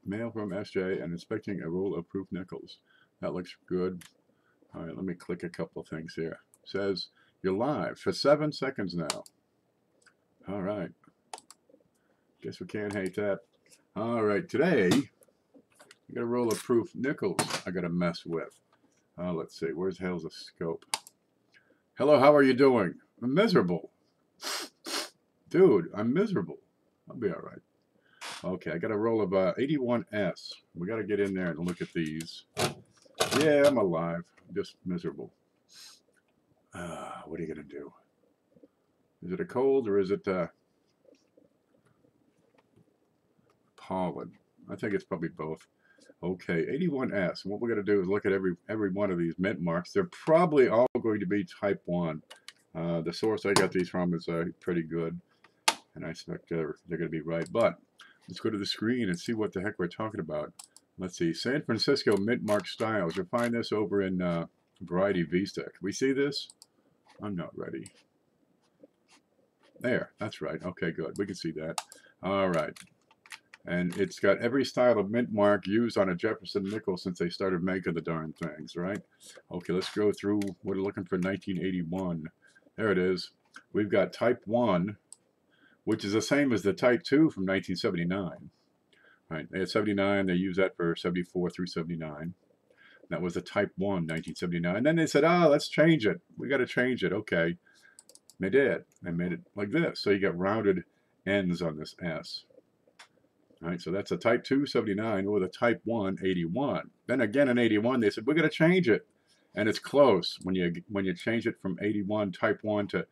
Mail from SJ and inspecting a roll of proof nickels. That looks good. All right, let me click a couple of things here. It says you're live for 7 seconds now. All right. Guess we can't hate that. All right, today I got a roll of proof nickels I got to mess with. Let's see, where's the hell's the scope? Hello, how are you doing? I'm miserable. Dude, I'm miserable. I'll be all right. Okay, I got a roll of 81S. We got to get in there and look at these. Yeah, I'm alive. I'm just miserable. What are you going to do? Is it a cold or is it pollen? I think it's probably both. Okay, 81S. What we're going to do is look at every one of these mint marks. They're probably all going to be type 1. The source I got these from is pretty good, and I expect they're going to be right. But let's go to the screen and see what the heck we're talking about. Let's see, San Francisco mint mark styles. You'll find this over in Variety Vista. Can we see this? I'm not ready. There, that's right. Okay, good. We can see that. All right. And it's got every style of mint mark used on a Jefferson nickel since they started making the darn things, right? Okay, let's go through. We're looking for 1981. There it is. We've got type 1, which is the same as the type 2 from 1979. Right, they had 79. They used that for 74 through 79. That was the type 1, 1979. And then they said, let's change it. We got to change it. Okay. They did. They made it like this. So you got rounded ends on this S. All right, so that's a type 2 79 with a type 1 81. Then again in 81, they said, we're going to change it. And it's close. When you change it from 81 type 1 to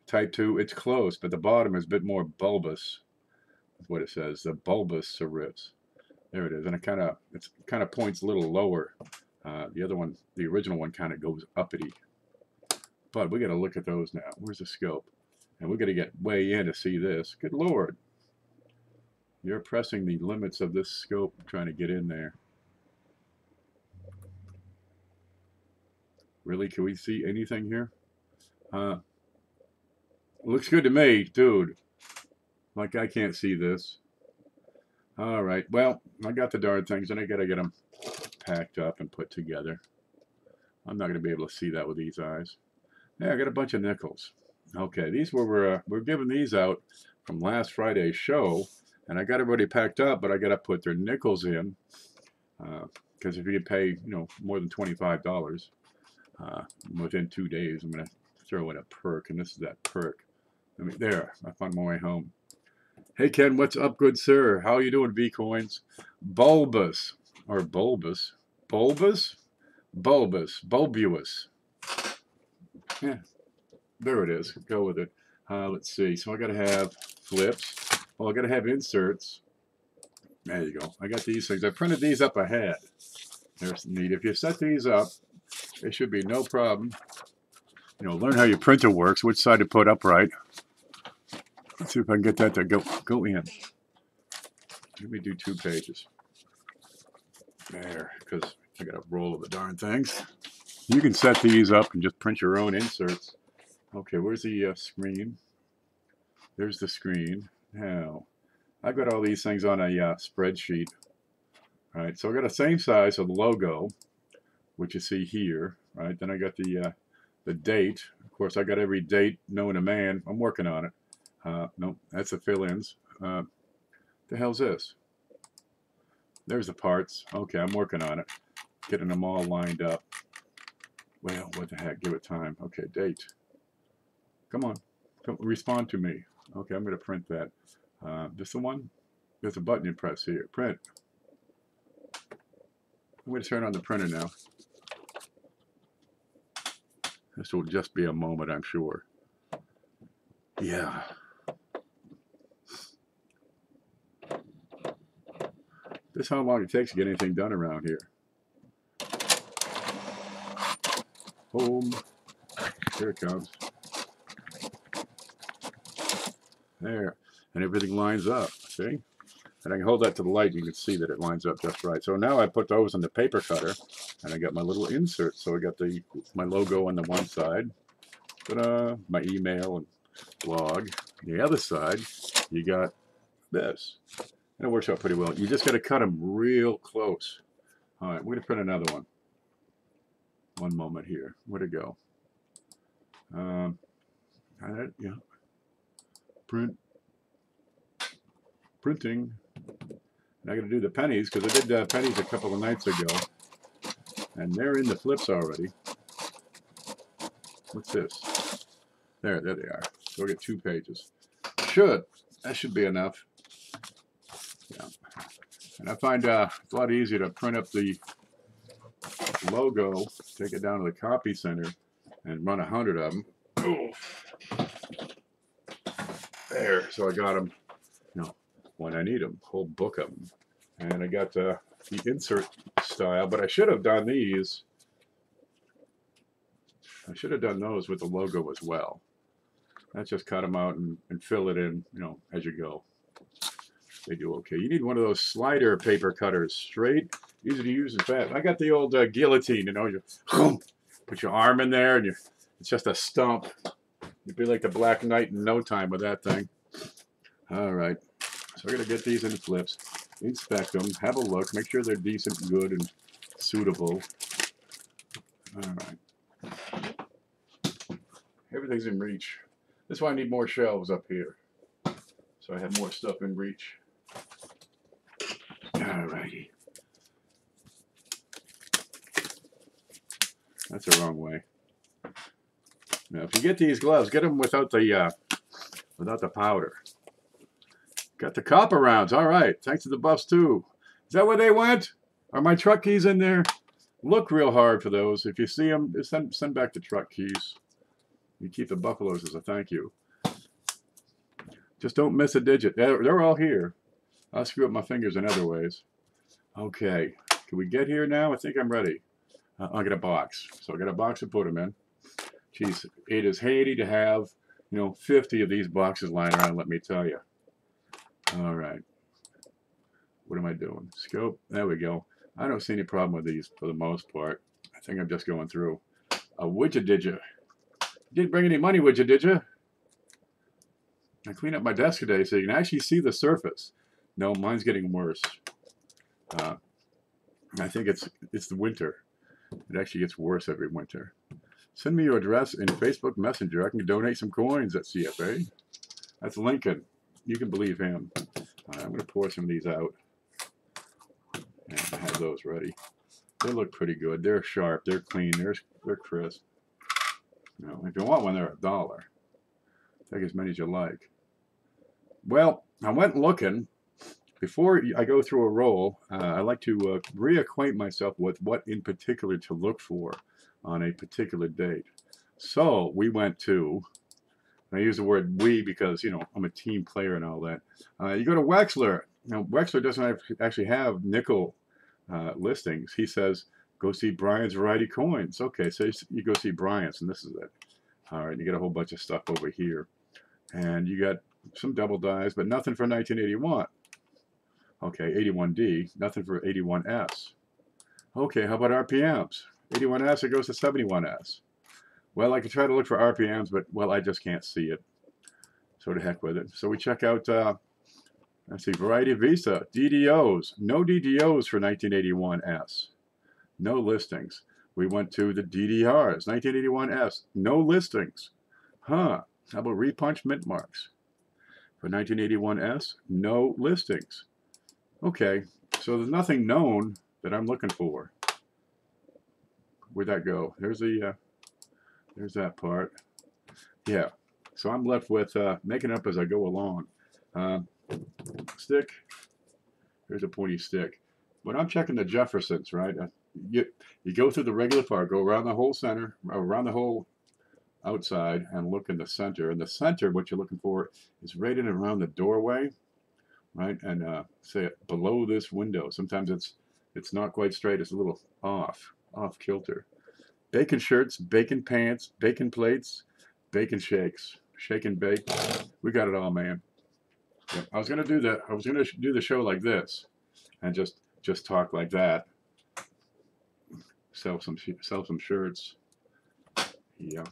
type 2, it's close, but the bottom is a bit more bulbous. That's what it says, the bulbous serifs. There it is, and it kind of points a little lower. The other one, the original one, kind of goes uppity. But we got to look at those now. Where's the scope? And we got to get way in to see this. Good Lord. You're pressing the limits of this scope, trying to get in there. Really, can we see anything here? Looks good to me, dude. Like I can't see this. All right, well, I got the darn things, and I got to get them packed up and put together. I'm not going to be able to see that with these eyes. Yeah, I got a bunch of nickels. Okay, these we're giving these out from last Friday's show, and I got everybody packed up, but I got to put their nickels in because if you pay more than $25 within 2 days, I'm going to throw in a perk, and this is that perk. There, I found my way home. Hey Ken, what's up, good sir? How you doing, V-Coins? Bulbous, or bulbous, bulbous, bulbous, bulbous. Yeah, there it is. Go with it. Let's see. So I got to have flips. Well, I got to have inserts. There you go. I got these things. I printed these up ahead. There's neat. If you set these up, it should be no problem. Learn how your printer works, which side to put upright. Let's see if I can get that to go in. Let me do 2 pages. There, because I got a roll of the darn things. You can set these up and just print your own inserts. Okay, where's the screen? There's the screen. Now, I've got all these things on a spreadsheet. All right, so I got the same size of the logo, which you see here. Right, then I got the date. Of course, I got every date known to man. I'm working on it. No, that's the fill-ins. The hell's this? There's the parts. Okay, I'm working on it. Getting them all lined up. Well, what the heck? Give it time. Okay, date. Come on. Respond to me. Okay, I'm going to print that. This the one? There's a button you press here. Print. I'm going to turn on the printer now. This will just be a moment, I'm sure. Yeah. This is how long it takes to get anything done around here. Home. Here it comes. There. And everything lines up. See? And I can hold that to the light. You can see that it lines up just right. So now I put those in the paper cutter. And I got my little insert. So I got my logo on the one side. Ta-da! My email and blog. The other side, you got this. And it works out pretty well. You just got to cut them real close. All right, we're going to print another one. One moment here. Where'd it go? Yeah. Printing. And I got to do the pennies because I did pennies a couple of nights ago. And they're in the flips already. What's this? There they are. So we'll get 2 pages. That should be enough. Yeah. And I find it's a lot easier to print up the logo, take it down to the copy center, and run 100 of them. Oof. There, so I got them, when I need them, whole book of them. And I got the insert style, but I should have done these. I should have done those with the logo as well. Let's just cut them out and fill it in, as you go. They do okay. You need one of those slider paper cutters, straight, easy to use and fast. I got the old guillotine, you put your arm in there and it's just a stump. You'd be like the Black Knight in no time with that thing. All right, so we're gonna get these into flips, inspect them, have a look, make sure they're decent, good, and suitable. All right, everything's in reach. That's why I need more shelves up here, so I have more stuff in reach. Alrighty. That's the wrong way. Now, if you get these gloves, get them without the powder. Got the copper rounds. All right. Thanks to the buffs too. Is that where they went? Are my truck keys in there? Look real hard for those. If you see them, send back the truck keys. You keep the buffaloes as a thank you. Just don't miss a digit. They're all here. I'll screw up my fingers in other ways. Okay. Can we get here now? I think I'm ready. I'll get a box. So I got a box to put them in. Geez, it is handy to have, 50 of these boxes lying around, let me tell you. All right. What am I doing? Scope. There we go. I don't see any problem with these for the most part. I think I'm just going through. Would you, did you? Didn't bring any money, would you, did you? I cleaned up my desk today so you can actually see the surface. No, mine's getting worse. I think it's the winter. It actually gets worse every winter. Send me your address in Facebook Messenger. I can donate some coins at CFA. That's Lincoln. You can believe him. I'm going to pour some of these out. And I have those ready. They look pretty good. They're sharp. They're clean. They're crisp. If you want one, they're $1. Take as many as you like. Well, I went looking. Before I go through a roll, I like to reacquaint myself with what in particular to look for on a particular date. So we went to, I use the word we because, I'm a team player and all that. You go to Wexler. Now, Wexler doesn't actually have nickel listings. He says, go see Brian's Variety Coins. Okay, so you go see Brian's, and this is it. All right, you get a whole bunch of stuff over here. And you got some double dies, but nothing for 1981. Okay, 81D, nothing for 81S. Okay, how about RPMs? 81S, it goes to 71S. Well, I could try to look for RPMs, but, well, I just can't see it. So to heck with it. So we check out, let's see, Variety Visa, DDOs. No DDOs for 1981S. No listings. We went to the DDRs, 1981S. No listings. Huh. How about Repunch Mint Marks? For 1981S, no listings. Okay, so there's nothing known that I'm looking for. Where'd that go? There's that part. Yeah, so I'm left with making up as I go along. Stick. Here's a pointy stick. When I'm checking the Jeffersons, right? You go through the regular part, go around the whole center, around the whole outside, and look in the center. And the center, what you're looking for, is right in and around the doorway, right? And say below this window. Sometimes it's not quite straight. It's a little off kilter. Bacon shirts, bacon pants, bacon plates, bacon shakes, shake and bake. We got it all, man. Yeah, I was gonna do that. I was gonna do the show like this, and just talk like that. Sell some shirts. Yeah.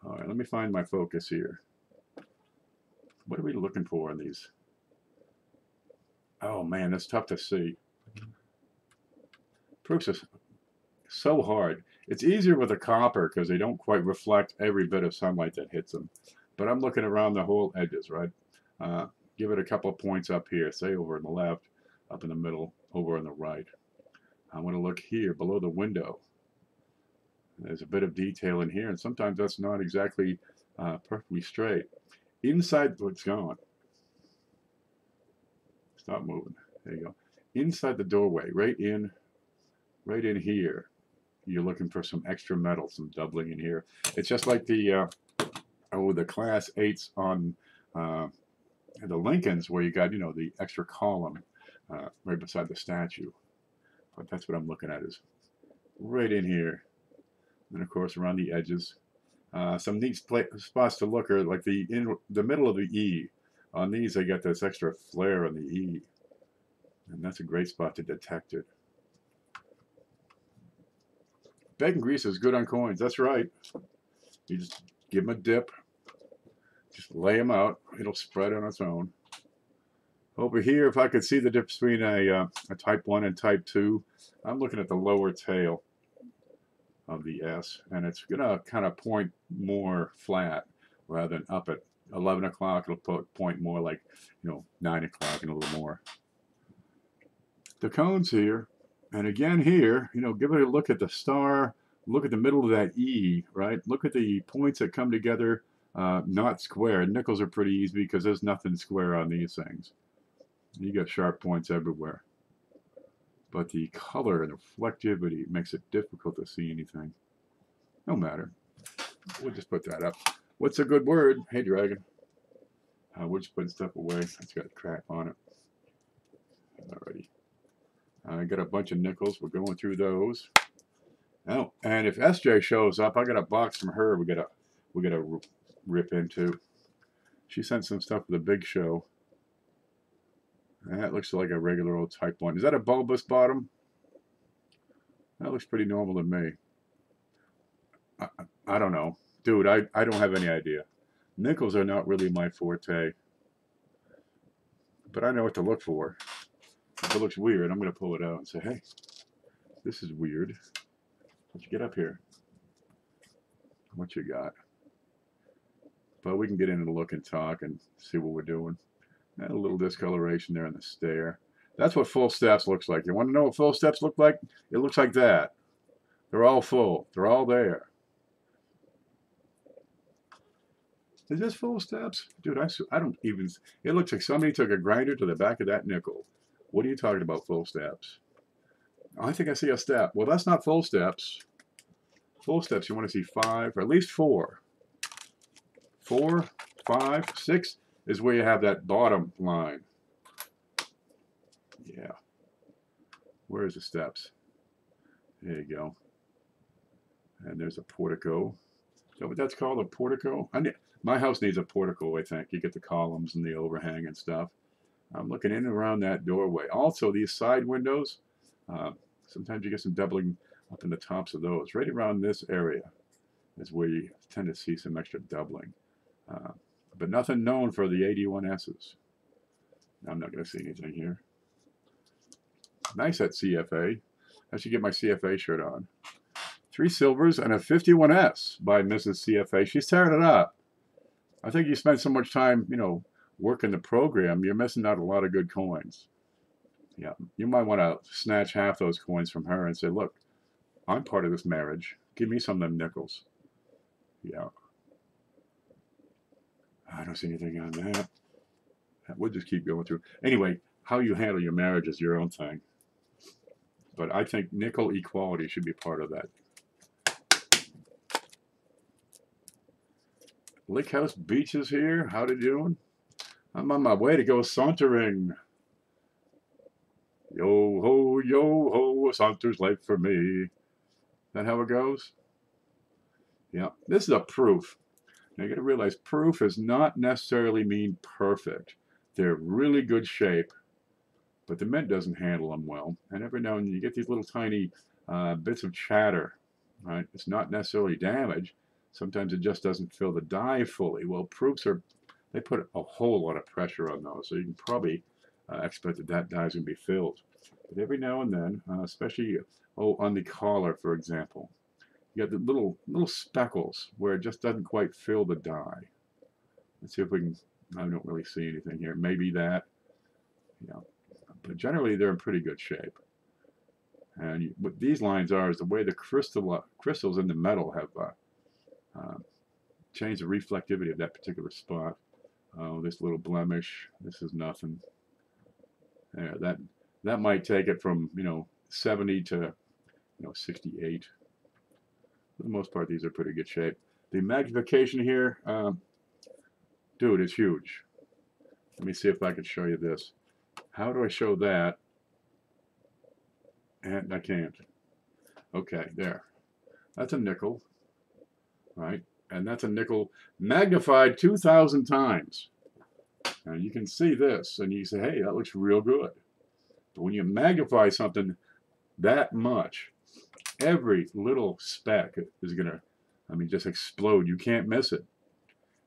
All right. Let me find my focus here. What are we looking for in these? Oh man, that's tough to see. Proofs are so hard. It's easier with a copper because they don't quite reflect every bit of sunlight that hits them. But I'm looking around the whole edges, right? Uh, give it a couple of points up here, say over in the left, up in the middle, over on the right. I want to look here below the window. There's a bit of detail in here, and sometimes that's not exactly perfectly straight. Inside, what's gone? Stop moving. There you go. Inside the doorway, right in here. You're looking for some extra metal, some doubling in here. It's just like the class 8s on the Lincolns, where you got, you know, the extra column right beside the statue. But that's what I'm looking at, is right in here. And of course around the edges. Some neat spots to look are like the middle of the E. On these I got this extra flare on the E. And that's a great spot to detect it. Bacon grease is good on coins. That's right. You just give them a dip. Just lay them out. It'll spread on its own. Over here, if I could see the difference between a type 1 and type 2, I'm looking at the lower tail of the S, and it's going to kind of point more flat rather than up at 11 o'clock. It'll point more like, you know, 9 o'clock and a little more. The cones here, and again here, you know, give it a look at the star, look at the middle of that E, right? Look at the points that come together, not square. Nickels are pretty easy because there's nothing square on these things. You got sharp points everywhere. But the color and reflectivity makes it difficult to see anything. No matter. We'll just put that up. What's a good word? Hey, Dragon. We're just putting stuff away. It's got crap on it. Alrighty. I got a bunch of nickels. We're going through those. Oh, and if SJ shows up, I got a box from her. We gotta rip into. She sent some stuff for the big show. That looks like a regular old type 1. Is that a bulbous bottom? That looks pretty normal to me. I don't know. Dude, I don't have any idea. Nickels are not really my forte. But I know what to look for. If it looks weird, I'm going to pull it out and say, hey, this is weird. Let's get up here. What you got? But we can get into the look and talk and see what we're doing. And a little discoloration there in the stare. That's what full steps looks like. You want to know what full steps look like? It looks like that. They're all full. They're all there. Is this full steps? Dude, I don't even... It looks like somebody took a grinder to the back of that nickel. What are you talking about, full steps? I think I see a step. Well, that's not full steps. Full steps, you want to see 5, or at least 4. 4, 5, 6... is where you have that bottom line. Yeah. Where's the steps? There you go. And there's a portico. Is that what that's called, a portico? My house needs a portico, I think. You get the columns and the overhang and stuff. I'm looking in and around that doorway. Also, these side windows, sometimes you get some doubling up in the tops of those. Right around this area is where you tend to see some extra doubling. But nothing known for the 81S's. I'm not going to see anything here. Nice at CFA. I should get my CFA shirt on. 3 silvers and a 51S by Mrs. CFA. She's tearing it up. I think you spend so much time, you know, working the program, you're missing out a lot of good coins. Yeah, you might want to snatch half those coins from her and say, look, I'm part of this marriage. Give me some of them nickels. Yeah. I don't see anything on that. We'll just keep going through. Anyway, how you handle your marriage is your own thing. But I think nickel equality should be part of that. Lake House Beach is here. How they doing? I'm on my way to go sauntering. Yo ho, a saunter's life for me. Is that how it goes? Yeah, this is a proof. Now you got to realize proof does not necessarily mean perfect. They're really good shape, but the mint doesn't handle them well. And every now and then you get these little tiny bits of chatter. Right? It's not necessarily damage. Sometimes it just doesn't fill the die fully. Well, proofs they put a whole lot of pressure on those, so you can probably expect that die is going to be filled. But every now and then, especially on the collar, for example, you got the little speckles where it just doesn't quite fill the die. Let's see if we can. I don't really see anything here. Maybe that. But generally they're in pretty good shape. And what these lines are is the way the crystals in the metal have changed the reflectivity of that particular spot. Oh, this little blemish. This is nothing. Yeah, that might take it from 70 to 68. For the most part, these are pretty good shape. The magnification here, dude, it's huge. Let me see if I can show you this. How do I show that? And I can't. Okay, there. That's a nickel, right? And that's a nickel magnified 2,000 times. And you can see this, and you say, hey, that looks real good. But when you magnify something that much, every little speck is going to, just explode. You can't miss it.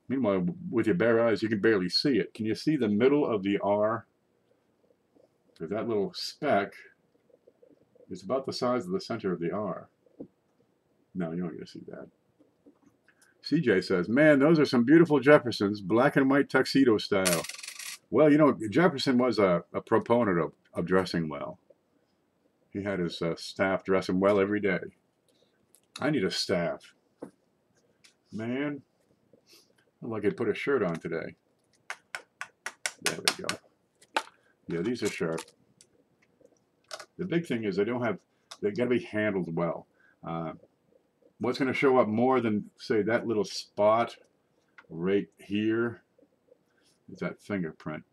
Meanwhile, with your bare eyes, you can barely see it. Can you see the middle of the R? Because that little speck is about the size of the center of the R. No, you don't get to see that. CJ says, man, those are some beautiful Jeffersons, black and white tuxedo style. Well, Jefferson was a proponent of dressing well. He had his staff dress him well every day. I need a staff. Man, I'm like I put a shirt on today. There we go. Yeah, these are sharp. The big thing is they got to be handled well. What's going to show up more than, say, that little spot right here is that fingerprint.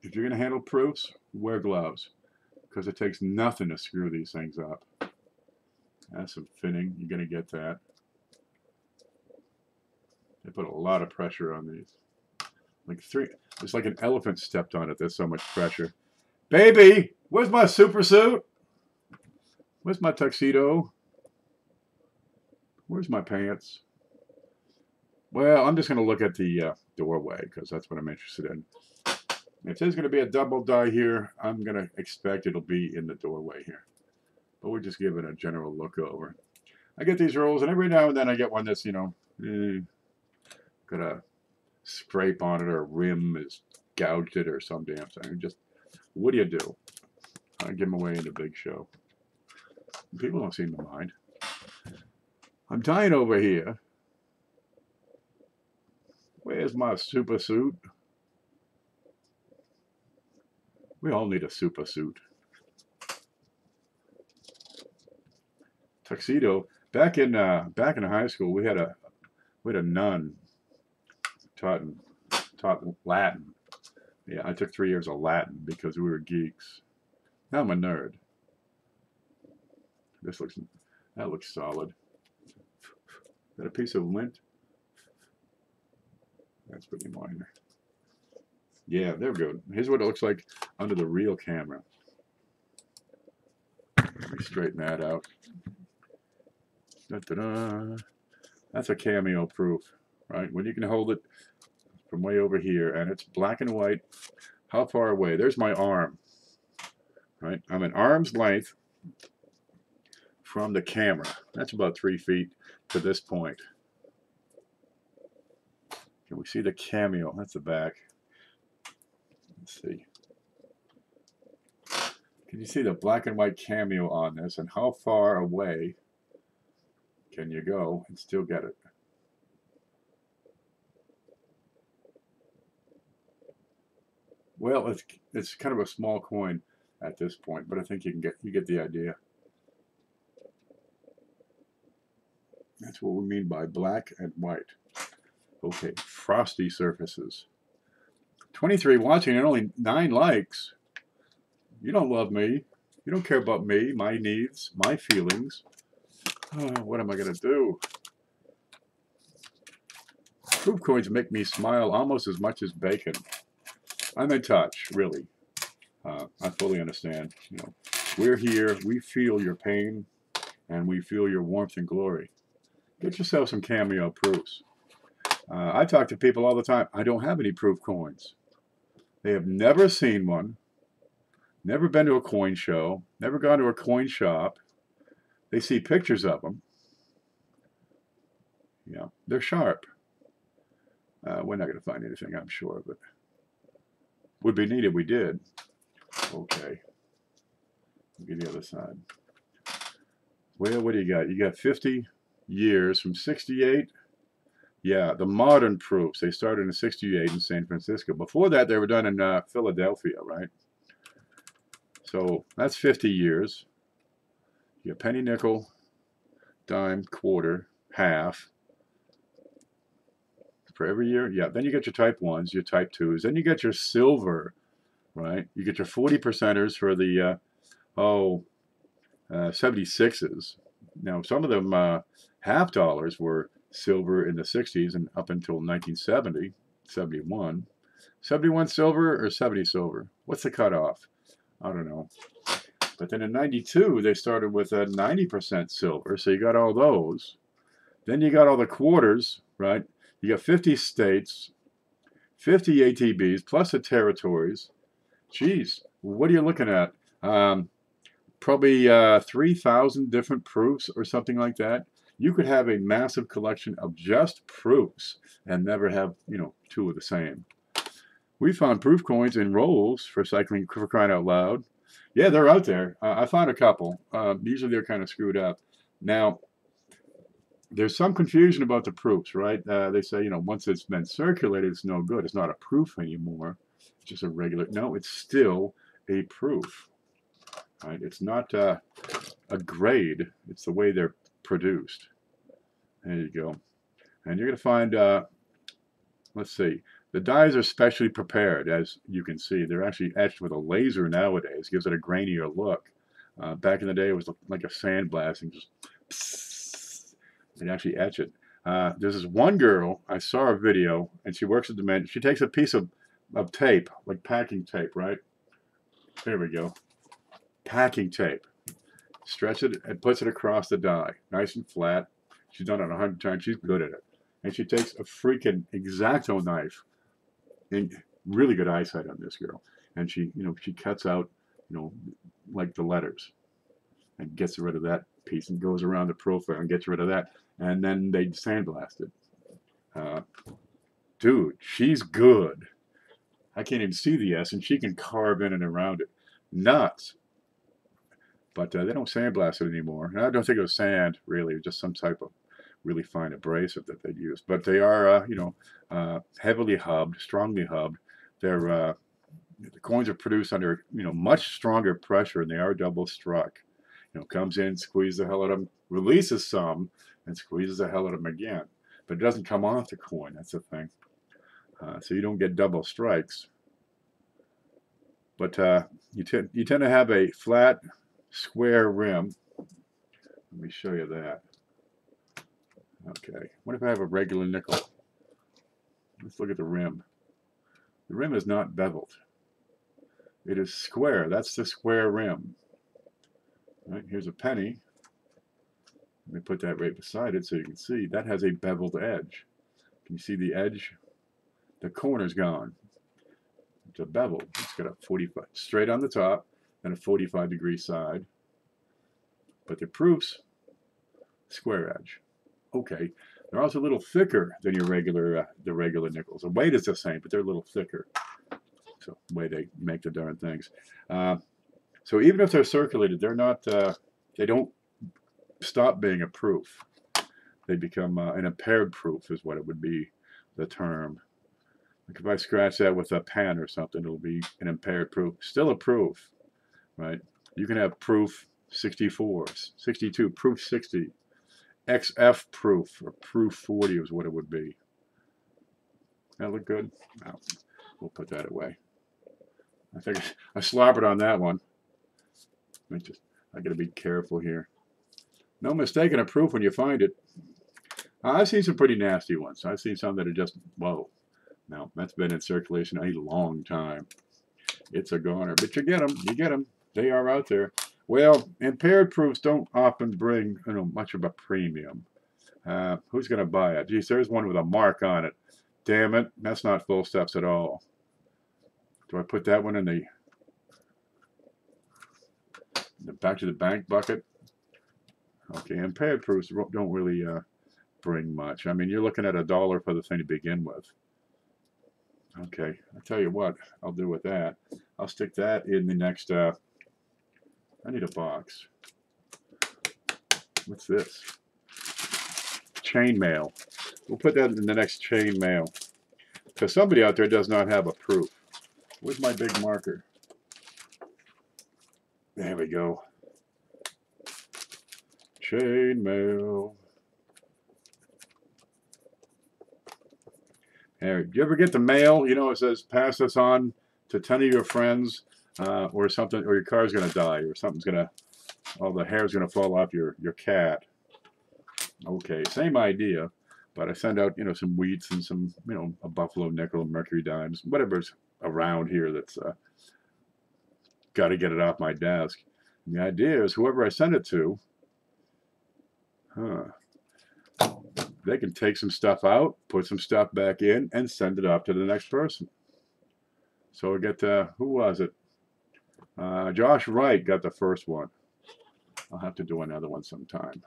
If you're going to handle proofs, wear gloves, because it takes nothing to screw these things up. That's some finning. You're going to get that. They put a lot of pressure on these. It's like an elephant stepped on it. There's so much pressure. Baby, where's my super suit? Where's my tuxedo? Where's my pants? Well, I'm just going to look at the doorway because that's what I'm interested in. If there's going to be a double die here, I'm going to expect it'll be in the doorway here. But we're just giving a general look over. I get these rolls, and every now and then I get one that's, got a scrape on it, or a rim is gouged it, or some damn thing. Just, what do you do? I give them away in the big show. People don't seem to mind. I'm dying over here. Where's my super suit? We all need a super suit. Tuxedo. Back in high school, we had a nun taught Latin. Yeah, I took 3 years of Latin because we were geeks. Now I'm a nerd. That looks solid. Is that a piece of lint? That's pretty minor. Yeah, they're good. Here's what it looks like under the real camera. Let me straighten that out. Da-da-da. That's a cameo proof, right? When you can hold it from way over here, and it's black and white. How far away? There's my arm, right? I'm an arm's length from the camera. That's about 3 feet to this point. Can we see the cameo? That's the back. Let's see. Can you see the black and white cameo on this, and how far away can you go and still get it? Well, it's kind of a small coin at this point, but I think you get the idea. That's what we mean by black and white. Okay, frosty surfaces. 23 watching and only 9 likes. You don't love me. You don't care about me, my needs, my feelings. Oh, what am I going to do? Proof coins make me smile almost as much as bacon. I'm in touch, really. I fully understand. We're here. We feel your pain, and we feel your warmth and glory. Get yourself some cameo proofs. I talk to people all the time. I don't have any proof coins. They have never seen one, never been to a coin show, never gone to a coin shop. They see pictures of them. Yeah, they're sharp. We're not going to find anything, I'm sure, but would be neat if we did. Okay. Look at the other side. Well, what do you got? You got 50 years from 68. Yeah, the modern proofs. They started in 68 in San Francisco. Before that, they were done in Philadelphia, right? So that's 50 years. You got penny, nickel, dime, quarter, half. For every year, yeah. Then you get your type 1s, your type 2s. Then you get your silver, right? You get your 40%ers for the 76s. Now, some of them half dollars were silver in the 60s and up until 1970, 71. 71 silver or 70 silver? What's the cutoff? I don't know. But then in 92, they started with a 90% silver, so you got all those. Then you got all the quarters, right? You got 50 states, 50 ATBs, plus the territories. Geez, what are you looking at? Probably 3,000 different proofs or something like that. You could have a massive collection of just proofs and never have, two of the same. We found proof coins in rolls for cycling, for crying out loud. Yeah, they're out there. I found a couple. Usually they're kind of screwed up. Now, there's some confusion about the proofs, right? They say, once it's been circulated, it's no good. It's not a proof anymore. It's just a regular. No, it's still a proof. Right? It's not a grade. It's the way they're produced. There you go. And you're going to find, let's see, the dies are specially prepared, as you can see. They're actually etched with a laser nowadays. Gives it a grainier look. Back in the day, it was like a sandblasting. Just psst, and actually etch it. There's this one girl, I saw her video, and she works at the Mint. She takes a piece of tape, like packing tape, right? There we go. Packing tape. Stretch it and puts it across the die. Nice and flat. She's done it 100 times. She's good at it. And she takes a freaking X-Acto knife. And really good eyesight on this girl. And she, she cuts out, like the letters. And gets rid of that piece and goes around the profile and gets rid of that. And then they sandblast it. Dude, she's good. I can't even see the S, and she can carve in and around it. Nuts. But they don't sandblast it anymore. And I don't think it was sand, really. It was just some type of really fine abrasive that they'd use. But they are, heavily hubbed, strongly hubbed. They're the coins are produced under, much stronger pressure, and they are double struck. Comes in, squeezes the hell out of them, releases some, and squeezes the hell out of them again. But it doesn't come off the coin. That's the thing. So you don't get double strikes. But you tend to have a flat, square rim. Let me show you that. Okay. What if I have a regular nickel? Let's look at the rim. The rim is not beveled. It is square. That's the square rim. Right, here's a penny. Let me put that right beside it so you can see. That has a beveled edge. Can you see the edge? The corner's gone. It's a bevel. It's got a 45 straight on the top and a 45-degree side. But the proofs, square edge. Okay. They're also a little thicker than your the regular nickels. The weight is the same, but they're a little thicker. So the way they make the darn things. So even if they're circulated, they're not. They don't stop being a proof. They become an impaired proof, is what it would be, the term. Like if I scratch that with a pen or something, it'll be an impaired proof. Still a proof, right? You can have proof 64, 62, proof 60. XF proof, or proof 40 is what it would be. That look good? No, we'll put that away. I think I slobbered on that one. I gotta be careful here. No mistaking a proof when you find it. I've seen some pretty nasty ones. I've seen some that are just, whoa. No, that's been in circulation a long time. It's a goner. But you get them. You get them. They are out there. Well, impaired proofs don't often bring much of a premium. Who's going to buy it? Geez, there's one with a mark on it. Damn it, that's not full steps at all. Do I put that one in the back to the bank bucket? Okay, impaired proofs don't really bring much. I mean, you're looking at $1 for the thing to begin with. Okay, I'll tell you what I'll do with that. I'll stick that in the next, I need a box. What's this? Chain mail. We'll put that in the next chain mail. Because somebody out there does not have a proof. Where's my big marker? There we go. Chain mail. Hey, do you ever get the mail? You know, it says pass this on to 10 of your friends, or something, or your car's gonna die, or something's gonna, all the hair's gonna fall off your cat. Okay, same idea, but I send out, you know, some wheats and some, you know, a buffalo nickel, mercury dimes, whatever's around here that's got to get it off my desk. And the idea is whoever I send it to, they can take some stuff out, put some stuff back in, and send it off to the next person. So we get, who was it? Josh Wright got the first one. I'll have to do another one sometime.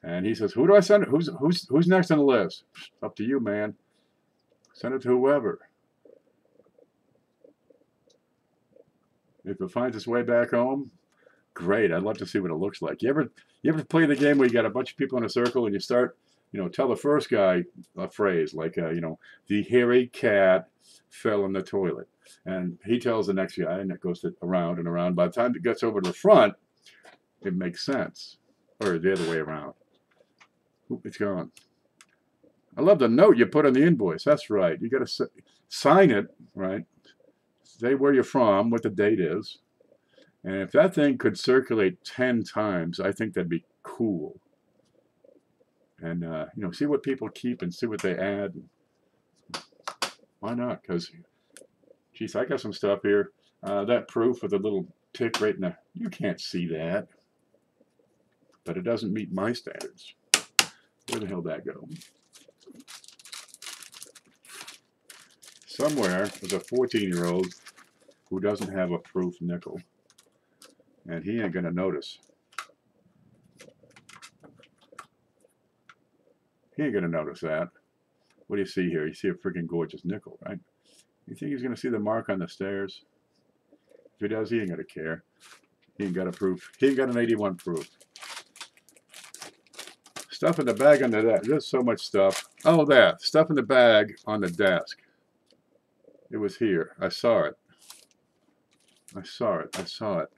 And he says, who do I send it? Who's next on the list? Up to you, man. Send it to whoever. If it finds its way back home, great. I'd love to see what it looks like. You ever play the game where you got a bunch of people in a circle and you start, you know, tell the first guy a phrase like, you know, the hairy cat fell in the toilet. And he tells the next guy, and it goes around and around. By the time it gets over to the front, it makes sense. Or the other way around. Oop, it's gone. I love the note you put on the invoice. That's right. You got to sign it, right? Say where you're from, what the date is. And if that thing could circulate 10 times, I think that'd be cool. And, you know, see what people keep and see what they add. Why not? Because, geez, I got some stuff here. That proof with a little tick right in there. You can't see that. But it doesn't meet my standards. Where the hell did that go? Somewhere there's a 14-year-old who doesn't have a proof nickel. And he ain't going to notice. He ain't going to notice that. What do you see here? You see a freaking gorgeous nickel, right? You think he's going to see the mark on the stairs? If he does, he ain't going to care. He ain't got a proof. He ain't got an 81 proof. Stuff in the bag under that. There's so much stuff. Oh, that. Stuff in the bag on the desk. It was here. I saw it. I saw it. I saw it.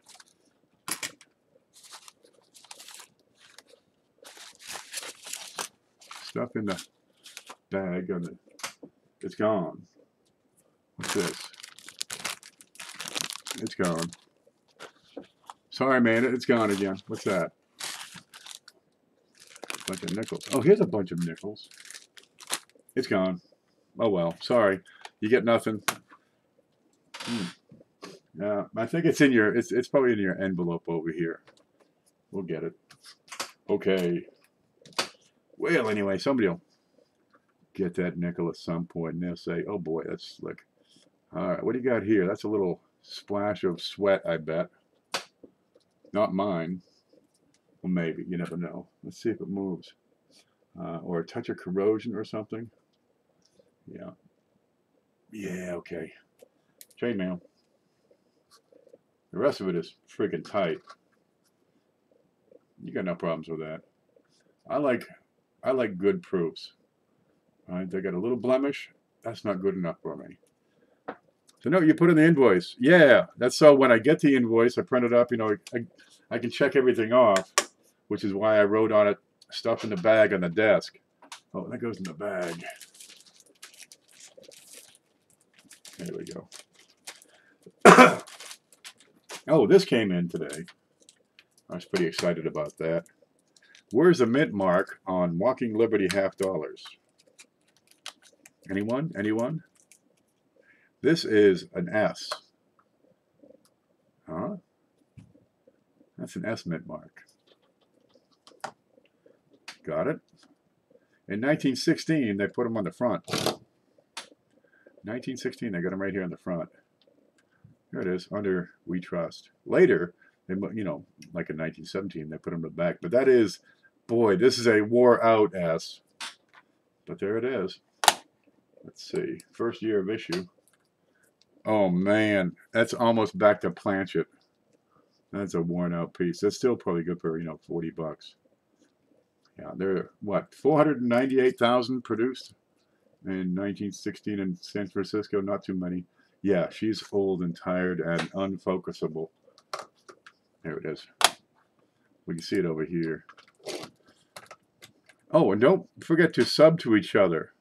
Stuff in the bag on the... It's gone. What's this? It's gone. Sorry, man. It's gone again. What's that? Bunch of nickels. Oh, here's a bunch of nickels. It's gone. Oh well. Sorry. You get nothing. Yeah, I think it's in your. It's probably in your envelope over here. We'll get it. Okay. Well, anyway, somebody will get that nickel at some point, and they'll say, "Oh boy, that's slick." All right, what do you got here? That's a little splash of sweat, I bet. Not mine. Well, maybe. You never know. Let's see if it moves. Or a touch of corrosion or something. Yeah. Yeah, okay. Chainmail. The rest of it is freaking tight. You got no problems with that. I like good proofs. All right, they got a little blemish. That's not good enough for me. So no, you put in the invoice. Yeah, that's so when I get the invoice, I print it up. You know, I can check everything off, which is why I wrote on it stuff in the bag on the desk. Oh, that goes in the bag. There we go. Oh, this came in today. I was pretty excited about that. Where's the mint mark on Walking Liberty $50? Anyone? Anyone? This is an S. Huh? That's an S mint mark. Got it? In 1916, they put them on the front. 1916, they got them right here on the front. Here it is, under We Trust. Later, they, you know, like in 1917, they put them back. But that is, boy, this is a wore out S. But there it is. Let's see, first year of issue. Oh man, that's almost back to Planchet. That's a worn out piece. That's still probably good for, you know, 40 bucks. Yeah, they're what, 498,000 produced in 1916 in San Francisco. Not too many. Yeah, she's old and tired and unfocusable. There it is. We can see it over here. Oh, and don't forget to sub to each other.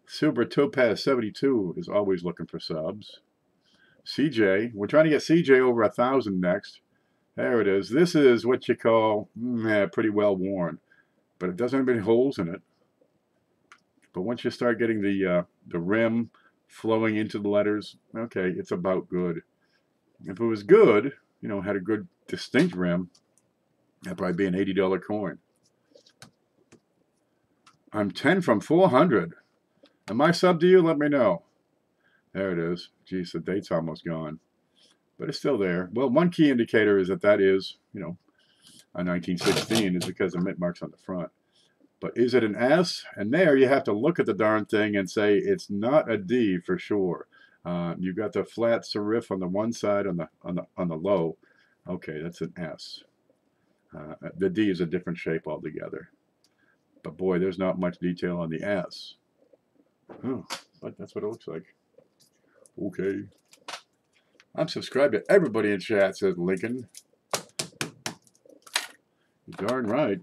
Silver Topaz 72 is always looking for subs. CJ, we're trying to get CJ over 1,000 next. There it is. This is what you call pretty well worn, but it doesn't have any holes in it. But once you start getting the rim flowing into the letters, okay, it's about good. If it was good, you know, had a good distinct rim, that'd probably be an $80 coin. I'm 10 from 400. Am I sub to you? Let me know. There it is. Geez, the date's almost gone. But it's still there. Well, one key indicator is that is, you know, a 1916 is because the mint mark's on the front. But is it an S? And there you have to look at the darn thing and say it's not a D for sure. You've got the flat serif on the one side on the low. Okay, that's an S. The D is a different shape altogether. But boy, there's not much detail on the S. Oh, but that's what it looks like. Okay. I'm subscribed to everybody in chat, says Lincoln. You're darn right.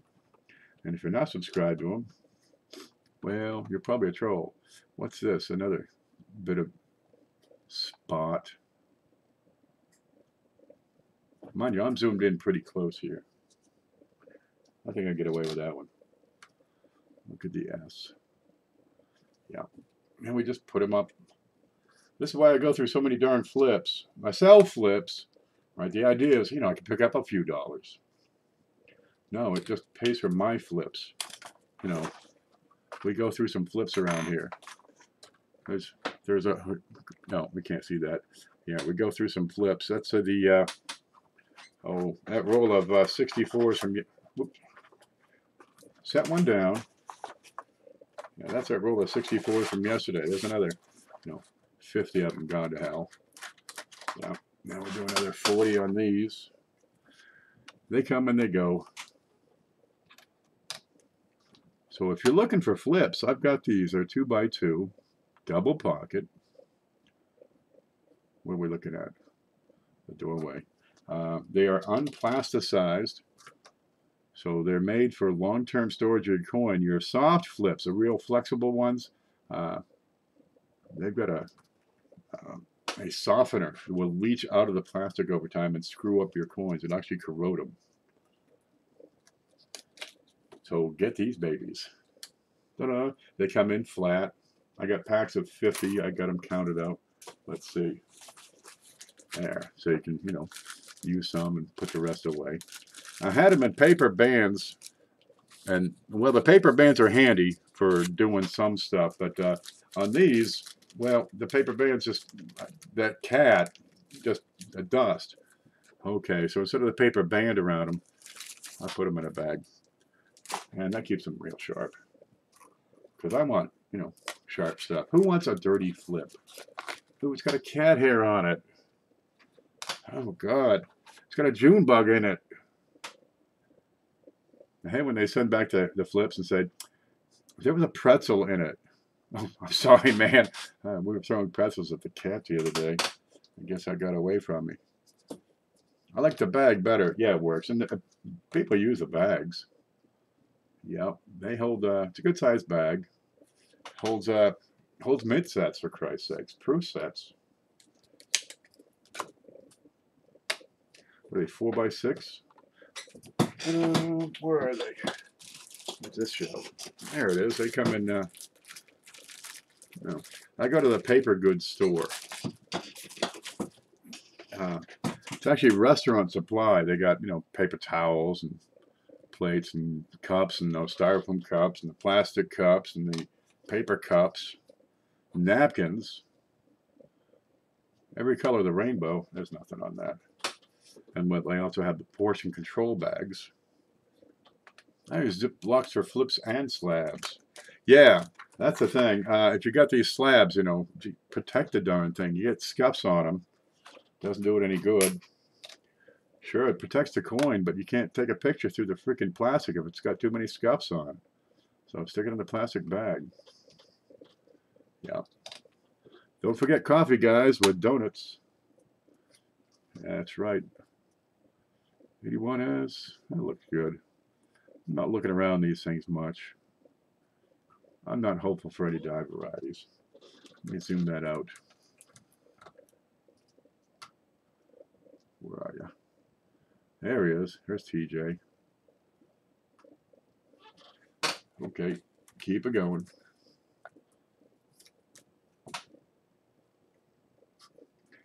And if you're not subscribed to them, well, you're probably a troll. What's this? Another bit of spot. Mind you, I'm zoomed in pretty close here. I think I get away with that one. Look at the S. Yeah. And we just put them up. This is why I go through so many darn flips. I sell flips, right? The idea is, you know, I can pick up a few dollars. No, it just pays for my flips. You know, we go through some flips around here. There's a, no, we can't see that. Yeah, we go through some flips. That's that roll of 64s from, whoops, set one down. Yeah, that's that roll of 64s from yesterday. There's another, you know, 50 of them gone to hell. Yeah, now we'll do another 40 on these. They come and they go. So if you're looking for flips, I've got these. They're 2x2, double pocket. What are we looking at? The doorway. They are unplasticized, so they're made for long-term storage of your coin. Your soft flips, the real flexible ones, they've got a softener that will leach out of the plastic over time and screw up your coins and actually corrode them. So get these babies. Ta-da. They come in flat. I got packs of 50. I got them counted out. Let's see. There. So you can, you know, use some and put the rest away. I had them in paper bands. And, well, the paper bands are handy for doing some stuff. But on these, well, the paper bands just, that cat, just a dust. Okay, so instead of the paper band around them, I put them in a bag. And that keeps them real sharp. Because I want, you know, sharp stuff. Who wants a dirty flip? Ooh, it's got a cat hair on it. Oh, God. It's got a June bug in it. I hate when they send back the flips and said, there was a pretzel in it. Oh, I'm sorry, man. We were throwing pretzels at the cat the other day. I guess that got away from me. I like the bag better. Yeah, it works. And people use the bags. Yep, they hold, it's a good sized bag. Holds mint sets, for Christ's sakes. Proof sets. What are they, 4x6? Where are they? What's this show? There it is. They come in, no. I go to the paper goods store. It's actually restaurant supply. They got, you know, paper towels and plates and cups and those styrofoam cups and the plastic cups and the paper cups, napkins, Every color of the rainbow. There's nothing on that. And what they also have the portion control bags. There's zip blocks for flips and slabs. Yeah, that's the thing. If you got these slabs, you know, protect the darn thing. You get scuffs on them. Doesn't do it any good. Sure, it protects the coin, but you can't take a picture through the freaking plastic if it's got too many scuffs on it. So stick it in the plastic bag. Yeah. Don't forget coffee, guys, with donuts. That's right. 81S. That looks good. I'm not looking around these things much. I'm not hopeful for any die varieties. Let me zoom that out. Where are you? There he is. There's TJ. Okay, keep it going.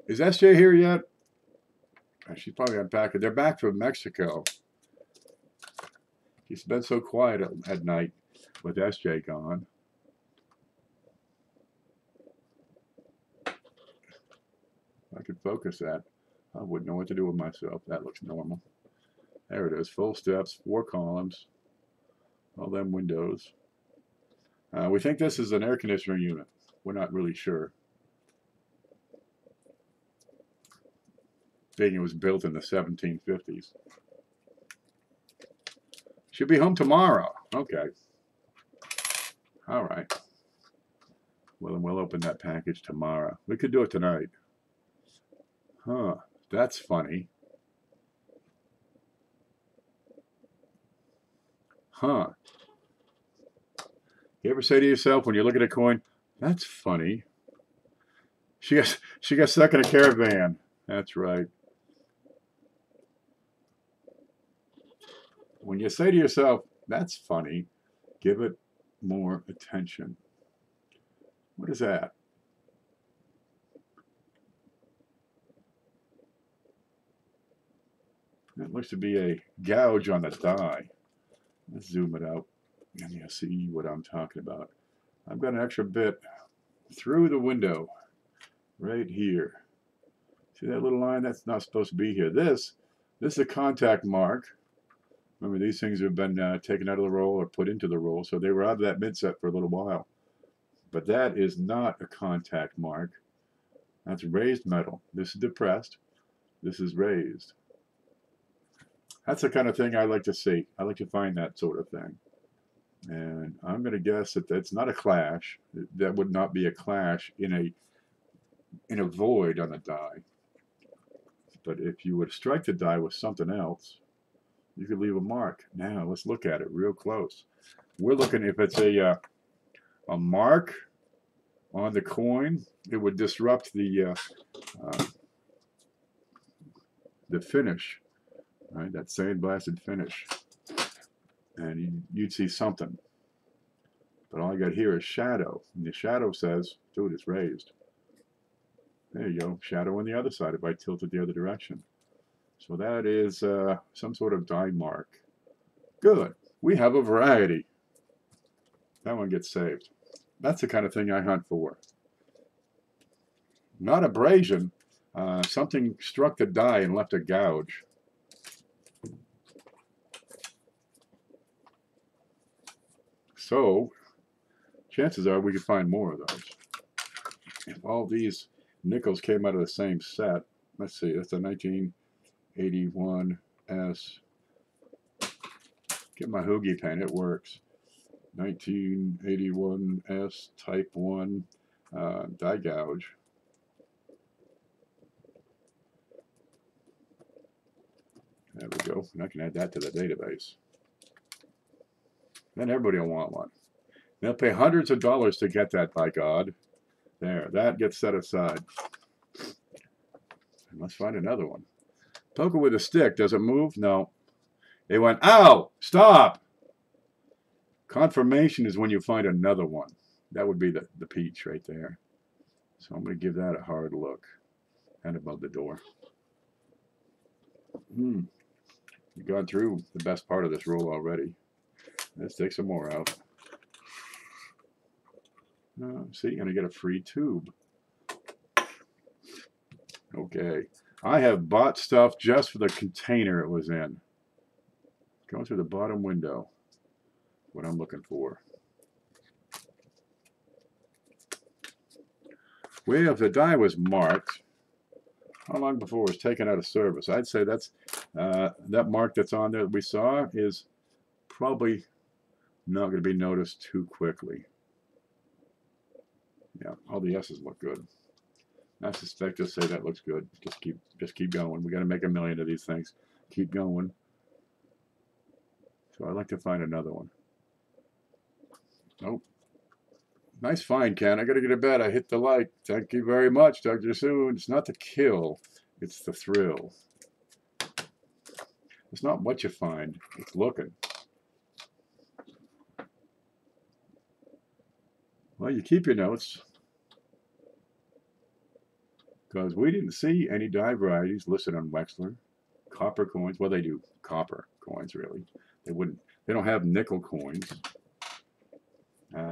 Is SJ here yet? She's probably unpacking. They're back from Mexico. She's been so quiet at night with SJ gone. If I could focus that, I wouldn't know what to do with myself. That looks normal. There it is. Full steps, 4 columns. All them windows. We think this is an air conditioner unit. We're not really sure. Being it was built in the 1750s. Should be home tomorrow. Okay. All right. Well, then we'll open that package tomorrow. We could do it tonight. Huh. That's funny. Huh. You ever say to yourself when you look at a coin, that's funny. She got stuck in a caravan. That's right. When you say to yourself, that's funny, give it more attention. What is that? That looks to be a gouge on the die. Let's zoom it out and you'll see what I'm talking about. I've got an extra bit through the window right here. See that little line? That's not supposed to be here. This is a contact mark. Remember, these things have been taken out of the roll or put into the roll, so they were out of that mid set for a little while. But that is not a contact mark. That's raised metal. This is depressed. This is raised. That's the kind of thing I like to see. I like to find that sort of thing. And I'm going to guess that that's not a clash. That would not be a clash in a void on a die. But if you would strike the die with something else, you could leave a mark. Now let's look at it real close. We're looking if it's a mark on the coin. It would disrupt the finish, right? That sandblasted finish, and you'd see something. But all I got here is shadow, and the shadow says, "Dude, it's raised." There you go, shadow on the other side if I tilt it the other direction. So that is some sort of die mark. Good. We have a variety. That one gets saved. That's the kind of thing I hunt for. Not abrasion. Something struck the die and left a gouge. So, chances are we could find more of those. If all these nickels came out of the same set, let's see, that's a 1981S. Get my Hoogie pen, it works. 1981S Type 1 die gouge. There we go. And I can add that to the database. Then everybody will want one. They'll pay hundreds of dollars to get that, by God. There, that gets set aside. And let's find another one. Poke it with a stick. Does it move? No. They went, ow! Stop! Confirmation is when you find another one. That would be the peach right there. So I'm going to give that a hard look. And above the door. We've gone through the best part of this roll already. Let's take some more out. See, you're going to get a free tube. Okay. I have bought stuff just for the container it was in. Going through the bottom window. What I'm looking for. Well, if the die was marked, how long before it was taken out of service? I'd say that's that mark that's on there that we saw is probably not going to be noticed too quickly. Yeah, all the S's look good. I suspect they'll say that looks good. Just keep going. We got to make a million of these things. Keep going. So I'd like to find another one. Nope. Nice find, Ken. I got to get to bed. I hit the like. Thank you very much. Talk to you soon. It's not the kill. It's the thrill. It's not what you find. It's looking. Well, you keep your notes. Because we didn't see any die varieties listed on Wexler. Copper coins. Well, they do copper coins, really. They don't have nickel coins.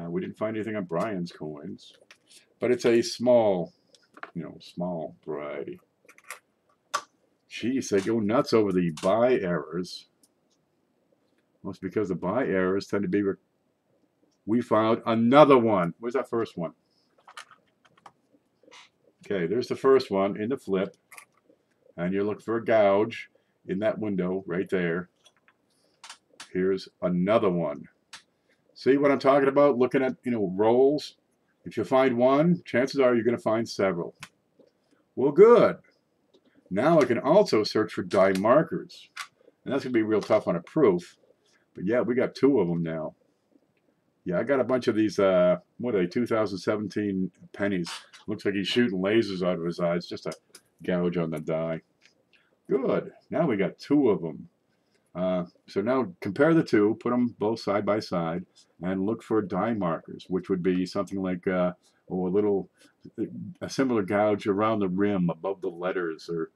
We didn't find anything on Brian's coins. But it's a small, small variety. Geez, they go nuts over the buy errors. Most because the buy errors tend to be... We found another one. Where's that first one? Okay, there's the first one in the flip. And you're looking for a gouge in that window right there. Here's another one. See what I'm talking about? Looking at, rolls. If you find one, chances are you're going to find several. Well, good. Now I can also search for die markers. And that's going to be real tough on a proof. But yeah, we got 2 of them now. Yeah, I got a bunch of these, what are they, 2017 pennies. Looks like he's shooting lasers out of his eyes. Just a gouge on the die. Good. Now we got 2 of them. So now compare the 2, put them both side by side, and look for die markers, which would be something like a similar gouge around the rim above the letters, or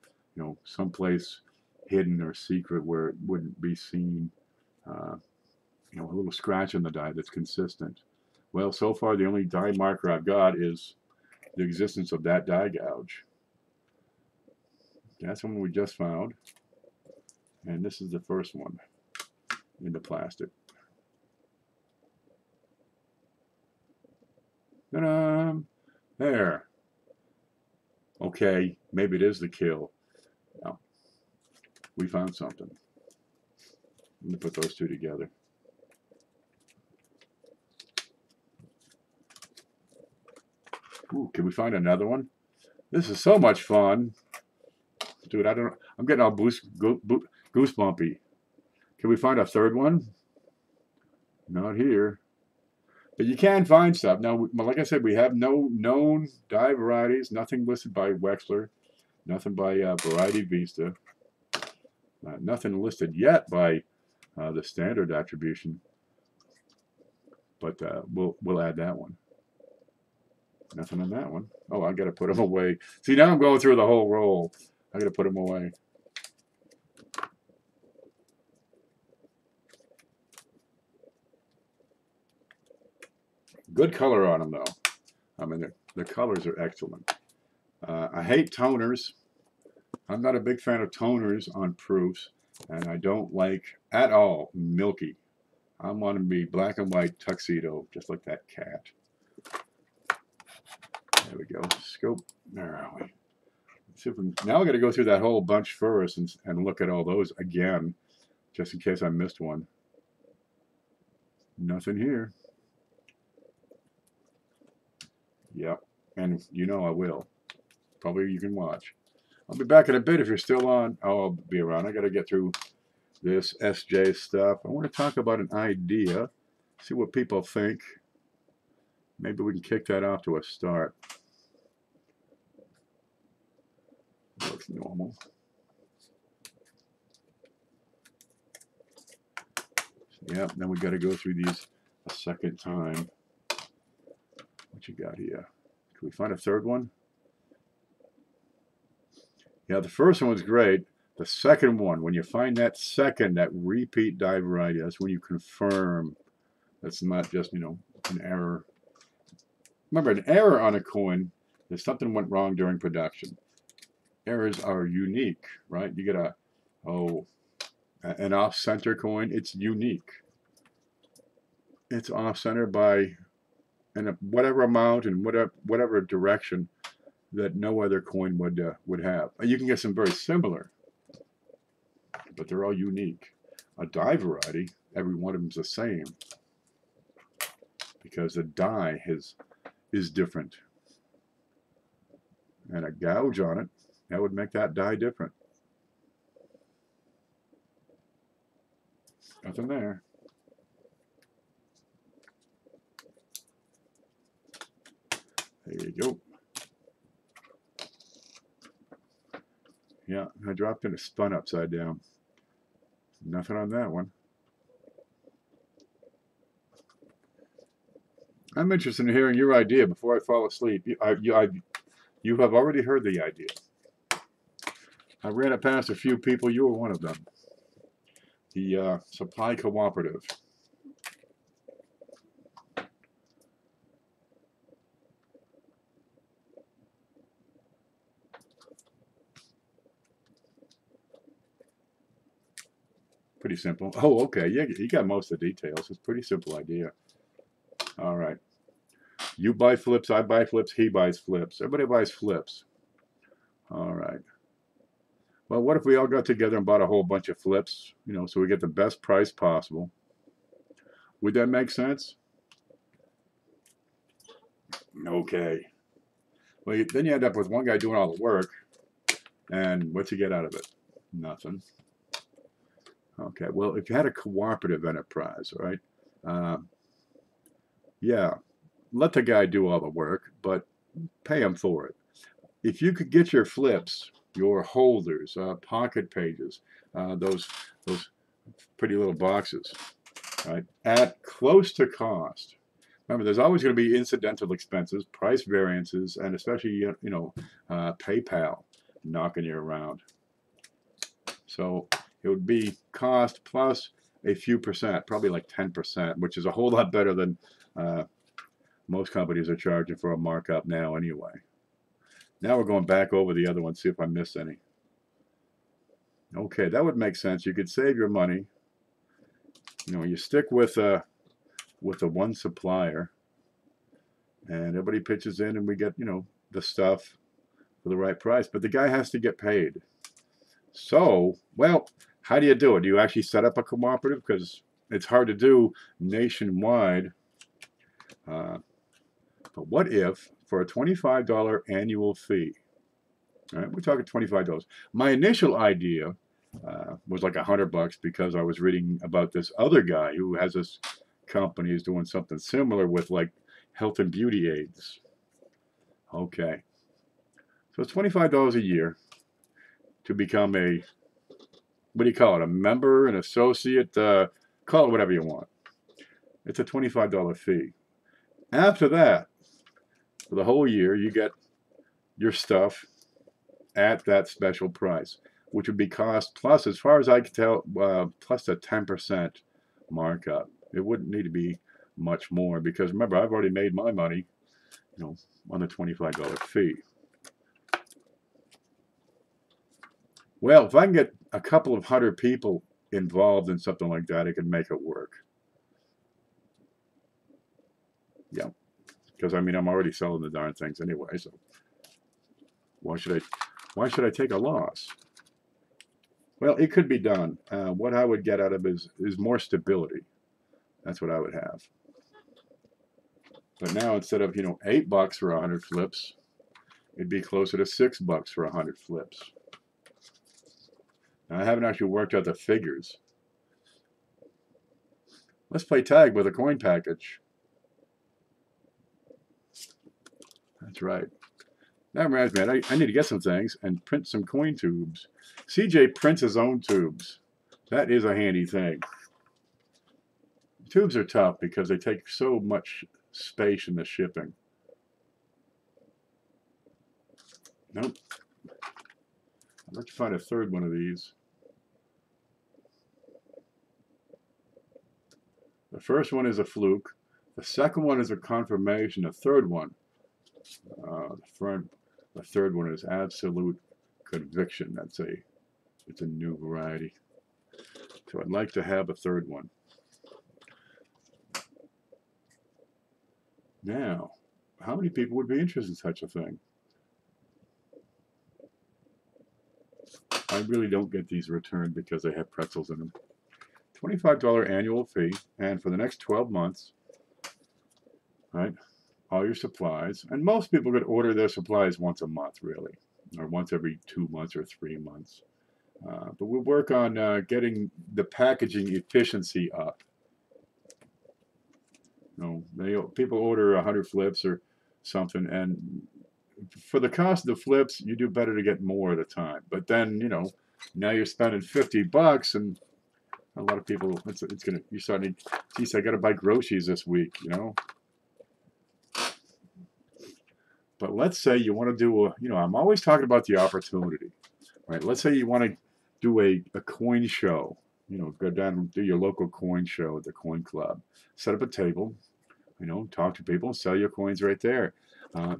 someplace hidden or secret where it wouldn't be seen. A little scratch on the die that's consistent. Well, so far the only die marker I've got is the existence of that die gouge. That's one we just found. And this is the first one in the plastic. Ta-da! There. Okay, maybe it is the kill. No. We found something. Let me put those 2 together. Ooh, can we find another one? This is so much fun. Dude, I'm getting all goosebumpy. Can we find a third one? Not here. But you can find stuff. Now, like I said, we have no known die varieties. Nothing listed by Wexler. Nothing by Variety Vista. Nothing listed yet by the standard attribution. But we'll add that one. Nothing on that one. Oh, I got to put them away. See, now I'm going through the whole roll. I got to put them away. Good color on them, though. I mean, the colors are excellent. I hate toners. I'm not a big fan of toners on proofs, and I don't like at all milky. I want to be black and white tuxedo, just like that cat. There we go. Scope. Where are we? Now I got to go through that whole bunch first and look at all those again, just in case I missed one. Nothing here. Yep, and I will. Probably you can watch. I'll be back in a bit if you're still on. Oh, I'll be around. I got to get through this SJ stuff. I want to talk about an idea, see what people think. Maybe we can kick that off to a start. Looks normal. Yeah, then we got to go through these a second time. What you got here? Can we find a third one? Yeah, the first one was great. The second one, when you find that repeat die variety, that's when you confirm that's not just, an error. Remember, an error on a coin is something went wrong during production. errors are unique, right? You get an off-center coin. It's unique. It's off-center by whatever amount and whatever direction that no other coin would have. You can get some very similar, but they're all unique. A die variety, every one of them is the same because the die is different. And a gouge on it, that would make that die different. Nothing there. There you go. Yeah, I dropped in a spun upside down. Nothing on that one. I'm interested in hearing your idea before I fall asleep. You have already heard the idea. I ran it past a few people. You were one of them. The supply cooperative. Pretty simple. Oh, okay. Yeah, you got most of the details. It's a pretty simple idea. All right. You buy flips, I buy flips, he buys flips. Everybody buys flips. All right. Well, what if we all got together and bought a whole bunch of flips, you know, so we get the best price possible? Would that make sense? Okay. Well, then you end up with one guy doing all the work, and what's he get out of it? Nothing. Okay, well, if you had a cooperative enterprise, right? Yeah, let the guy do all the work, but pay him for it. If you could get your flips, your holders, pocket pages, those pretty little boxes, right, at close to cost. Remember, there's always going to be incidental expenses, price variances, and especially PayPal knocking you around. So it would be cost plus a few percent, probably like 10%, which is a whole lot better than most companies are charging for a markup now anyway. Now we're going back over the other one, see if I missed any. Okay, that would make sense. You could save your money. You know, you stick with the one supplier, and everybody pitches in, and we get, you know, the stuff for the right price. But the guy has to get paid. So, well, how do you do it? Do you actually set up a cooperative? Because it's hard to do nationwide. But what if, for a $25 annual fee, all right, we're talking $25. My initial idea was like $100 because I was reading about this other guy who has this company is doing something similar with like health and beauty aids. Okay, so it's $25 a year to become a, what do you call it, a member, an associate, call it whatever you want. It's a $25 fee. After that, for the whole year, you get your stuff at that special price, which would be cost plus, as far as I can tell, plus a 10% markup. It wouldn't need to be much more because remember, I've already made my money, you know, on the $25 fee. Well, if I can get a couple of 100 people involved in something like that, it could make it work. Yeah, because I mean, I'm already selling the darn things anyway, so why should I take a loss? Well, it could be done. What I would get out of it is more stability. That's what I would have. But now instead of, you know, $8 for 100 flips, it'd be closer to $6 for 100 flips. Now, I haven't actually worked out the figures. Let's play tag with a coin package. That's right. That reminds me, I need to get some things and print some coin tubes. CJ prints his own tubes. That is a handy thing. Tubes are tough because they take so much space in the shipping. Nope. Let's find a third one of these. The first one is a fluke. The second one is a confirmation. The third one, the third one is absolute Conviction. It's a new variety. So I'd like to have a third one. Now, how many people would be interested in such a thing? I really don't get these returned because they have pretzels in them. $25 annual fee, and for the next 12 months, right, all your supplies. And most people could order their supplies once a month, really, or once every 2 months or 3 months. But we'll work on getting the packaging efficiency up. You know, people order 100 flips or something, and for the cost of the flips, you do better to get more at a time. But then, you know, now you're spending $50, and a lot of people, you're starting to, geez, I got to buy groceries this week, you know. But let's say you want to do you know, I'm always talking about the opportunity, right? Let's say you want to do a coin show, you know, go down and do your local coin show at the coin club. Set up a table, you know, talk to people, sell your coins right there.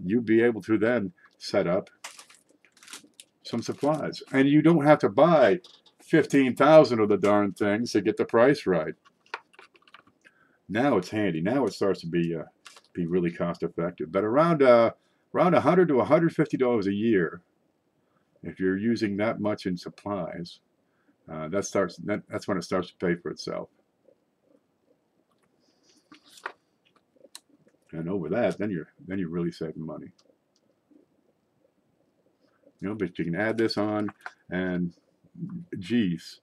You'll be able to then set up some supplies. And you don't have to buy 15,000 of the darn things to get the price right. Now it's handy. Now it starts to be really cost effective. But around $100 to $150 a year, if you're using that much in supplies, that's when it starts to pay for itself. And over that, then you're really saving money. You know, but you can add this on, and geez,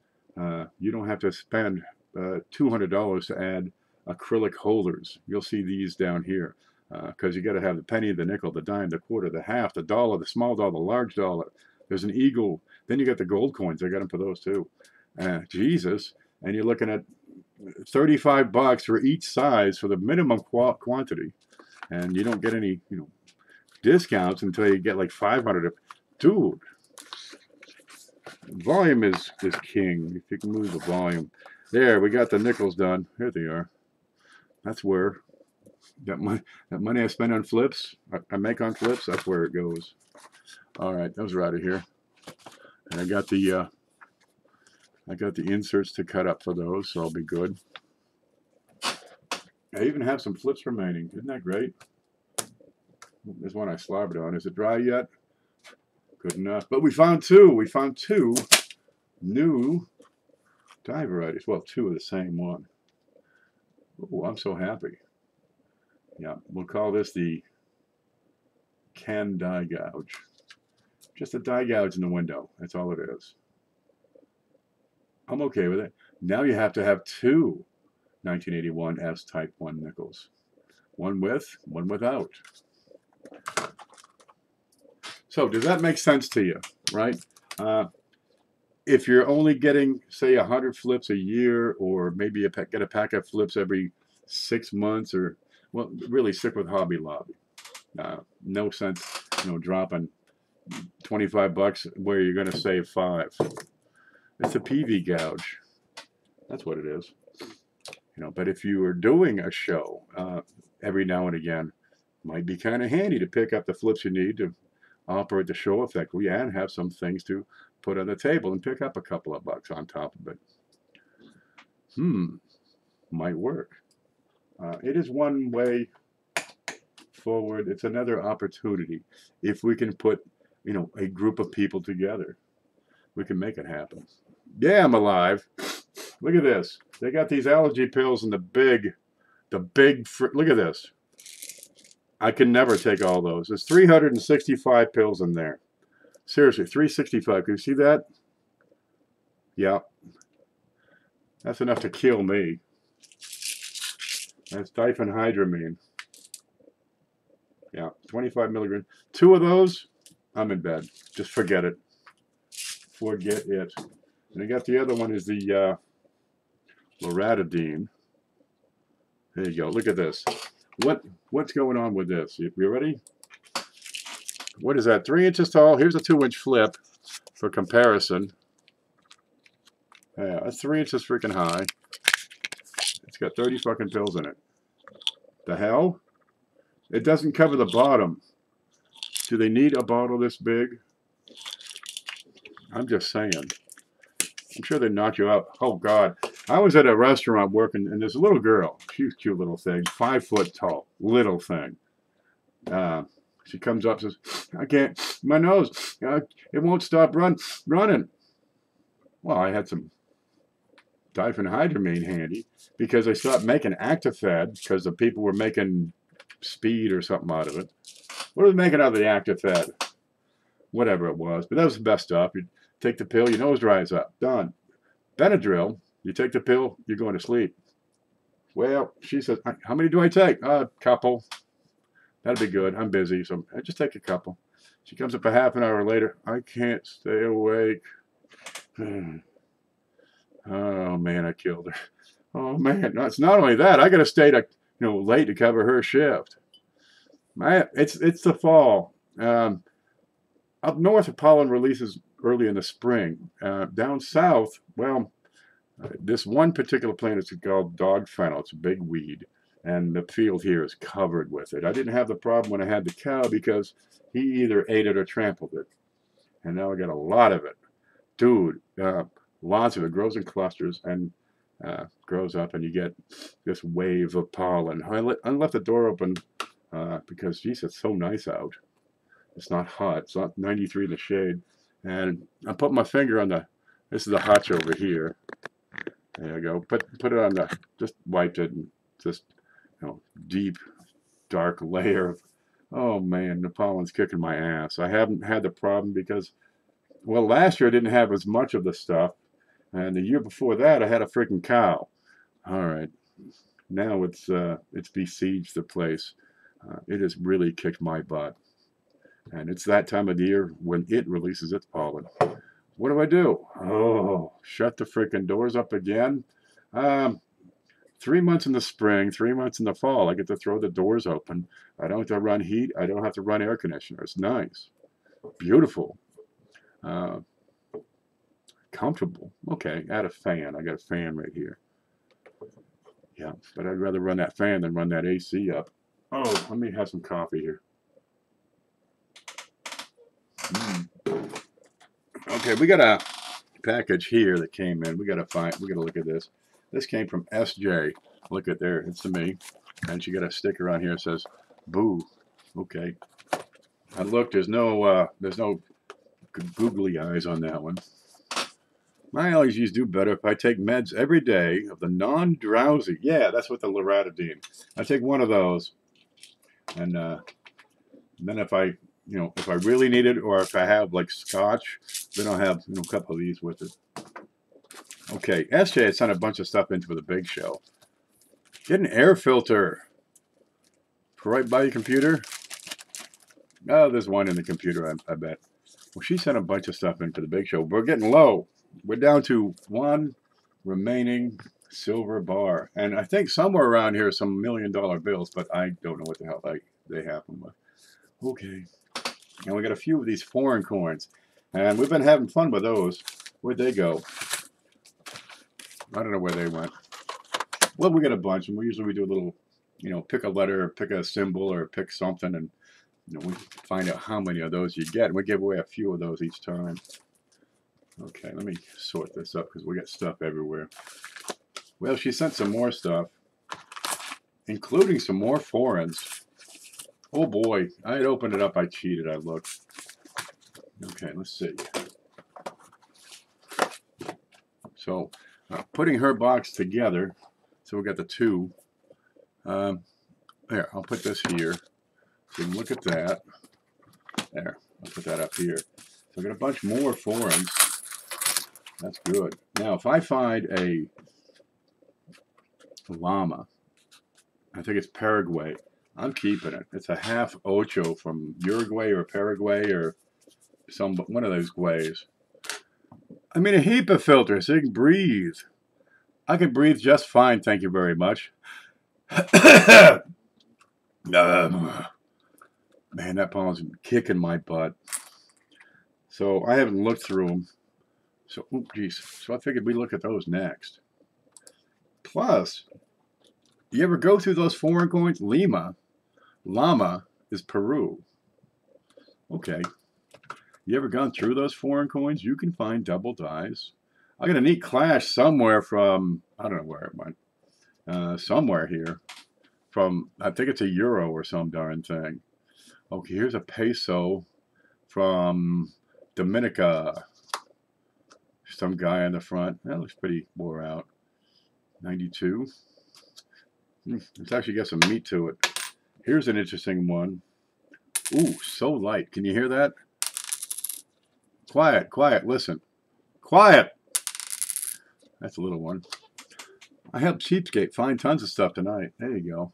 you don't have to spend $200 to add acrylic holders. You'll see these down here, because you got to have the penny, the nickel, the dime, the quarter, the half, the dollar, the small dollar, the large dollar. There's an eagle. Then you got the gold coins. I got them for those too. Jesus, and you're looking at $35 for each size for the minimum quantity, and you don't get any, you know, discounts until you get like 500. Dude, volume is king. If you can move the volume. There, we got the nickels done. Here they are. That's where that money I spend on flips, I make on flips, that's where it goes. All right, those are out of here. And I got the inserts to cut up for those, so I'll be good. I even have some flips remaining. Isn't that great? There's one I slobbered on. Is it dry yet? Good enough. But we found two. We found two new die varieties. Well, two of the same one. Oh, I'm so happy. Yeah, we'll call this the can die gouge. Just a die gouge in the window. That's all it is. I'm okay with it. Now you have to have two 1981 S Type 1 nickels. One with, one without. So does that make sense to you, right? If you're only getting, say, 100 flips a year, or maybe get a pack of flips every 6 months, or, well, really stick with Hobby Lobby. No sense, you know, dropping $25 where you're going to save $5. It's a PV gouge. That's what it is. You know, but if you are doing a show every now and again, it might be kind of handy to pick up the flips you need to operate the show effectively and have some things to put on the table and pick up a couple of bucks on top of it. Might work. It is one way forward. It's another opportunity. If we can put, you know, a group of people together, we can make it happen. Yeah, I'm alive. Look at this. They got these allergy pills in the big, look at this. I can never take all those. There's 365 pills in there. Seriously, 365. Can you see that? Yeah. That's enough to kill me. That's diphenhydramine. Yeah, 25 milligrams. 2 of those, I'm in bed. Just forget it. Forget it. And I got the other one is the loratadine. There you go. Look at this. What's going on with this? You ready? What is that? 3 inches tall. Here's a 2-inch flip for comparison. Yeah, that's 3 inches freaking high. It's got 30 fucking pills in it. The hell? It doesn't cover the bottom. Do they need a bottle this big? I'm just saying. I'm sure they knock you out. Oh, God. I was at a restaurant working, and there's a little girl. She's a cute little thing. 5 foot tall. Little thing. She comes up and says, I can't, my nose, it won't stop running. Well, I had some diphenhydramine handy because I stopped making Actifed because the people were making speed or something out of it. What are they making out of the Actifed? Whatever it was. But that was the best stuff. You take the pill, your nose dries up. Done. Benadryl, you take the pill, you're going to sleep. Well, she says, how many do I take? A couple. That'd be good. I'm busy, so I just take a couple. She comes up a half an hour later. I can't stay awake. Oh, man, I killed her. Oh, man. No, it's not only that. I got to stay late to cover her shift. It's the fall. Up north, the pollen releases early in the spring. Down south, well, this one particular plant is called dog fennel. It's a big weed, and the field here is covered with it. I didn't have the problem when I had the cow because he either ate it or trampled it. And now I got a lot of it. Dude, lots of it grows in clusters and grows up, and you get this wave of pollen. I left the door open because, geez, it's so nice out. It's not hot. It's not 93 in the shade. And I put my finger on this is the hutch over here. There you go. Put it on just wiped it, and just, deep, dark layer of, oh man, the pollen's kicking my ass. I haven't had the problem because, well, last year I didn't have as much of the stuff. And the year before that, I had a freaking cow. All right. Now it's besieged the place. It has really kicked my butt. And it's that time of the year when it releases its pollen. What do? Oh, shut the freaking doors up again. 3 months in the spring, 3 months in the fall, I get to throw the doors open. I don't have to run heat. I don't have to run air conditioner. It's nice. Beautiful. Comfortable. Okay, add a fan. I got a fan right here. Yeah, but I'd rather run that fan than run that AC up. Oh, let me have some coffee here. Okay, we got a package here that came in. We got to look at this. This came from SJ. Look at there. It's to me. And she got a sticker on here that says, boo. Okay. I looked. There's no googly eyes on that one. My allergies do better if I take meds every day of the non-drowsy. Yeah, that's what the loratadine. I take one of those. And then if I really need it, or if I have like scotch, then I'll have a couple of these with it. Okay, SJ had sent a bunch of stuff in for the big show. Get an air filter for right by your computer. Oh, there's one in the computer, I bet. Well, she sent a bunch of stuff in for the big show. We're getting low. We're down to one remaining silver bar. And I think somewhere around here are some $1 million bills, but I don't know what the hell they happen with. Okay. And we got a few of these foreign coins. And we've been having fun with those. Where'd they go? I don't know where they went. Well, we got a bunch, and we usually do a little, pick a letter, or pick a symbol, or pick something, and we find out how many of those you get. And we give away a few of those each time. Okay, let me sort this up because we got stuff everywhere. Well, she sent some more stuff, including some more foreigns. Oh boy, I had opened it up. I cheated. I looked. Okay, let's see. So, putting her box together. So we got the two. There, I'll put this here. So you can look at that. There, I'll put that up here. So I got a bunch more foreigns. That's good. Now, if I find a llama, I think it's Paraguay, I'm keeping it. It's a half ocho from Uruguay or Paraguay or one of those guays. I mean, a HEPA filter so you can breathe. I can breathe just fine, thank you very much. Man, that pollen's kicking my butt. So I haven't looked through them. So, oh, geez. So I figured we'd look at those next. Plus, you ever go through those foreign coins? Llama is Peru. Okay. You ever gone through those foreign coins? You can find double dies. I got a neat clash somewhere from, I don't know where it went, somewhere here. From, I think it's a euro or some darn thing. Okay, here's a peso from Dominica. Some guy on the front. That looks pretty wore out. 92. It's actually got some meat to it. Here's an interesting one. Ooh, so light. Can you hear that? Quiet, quiet, listen. Quiet! That's a little one. I helped Cheapskate find tons of stuff tonight. There you go.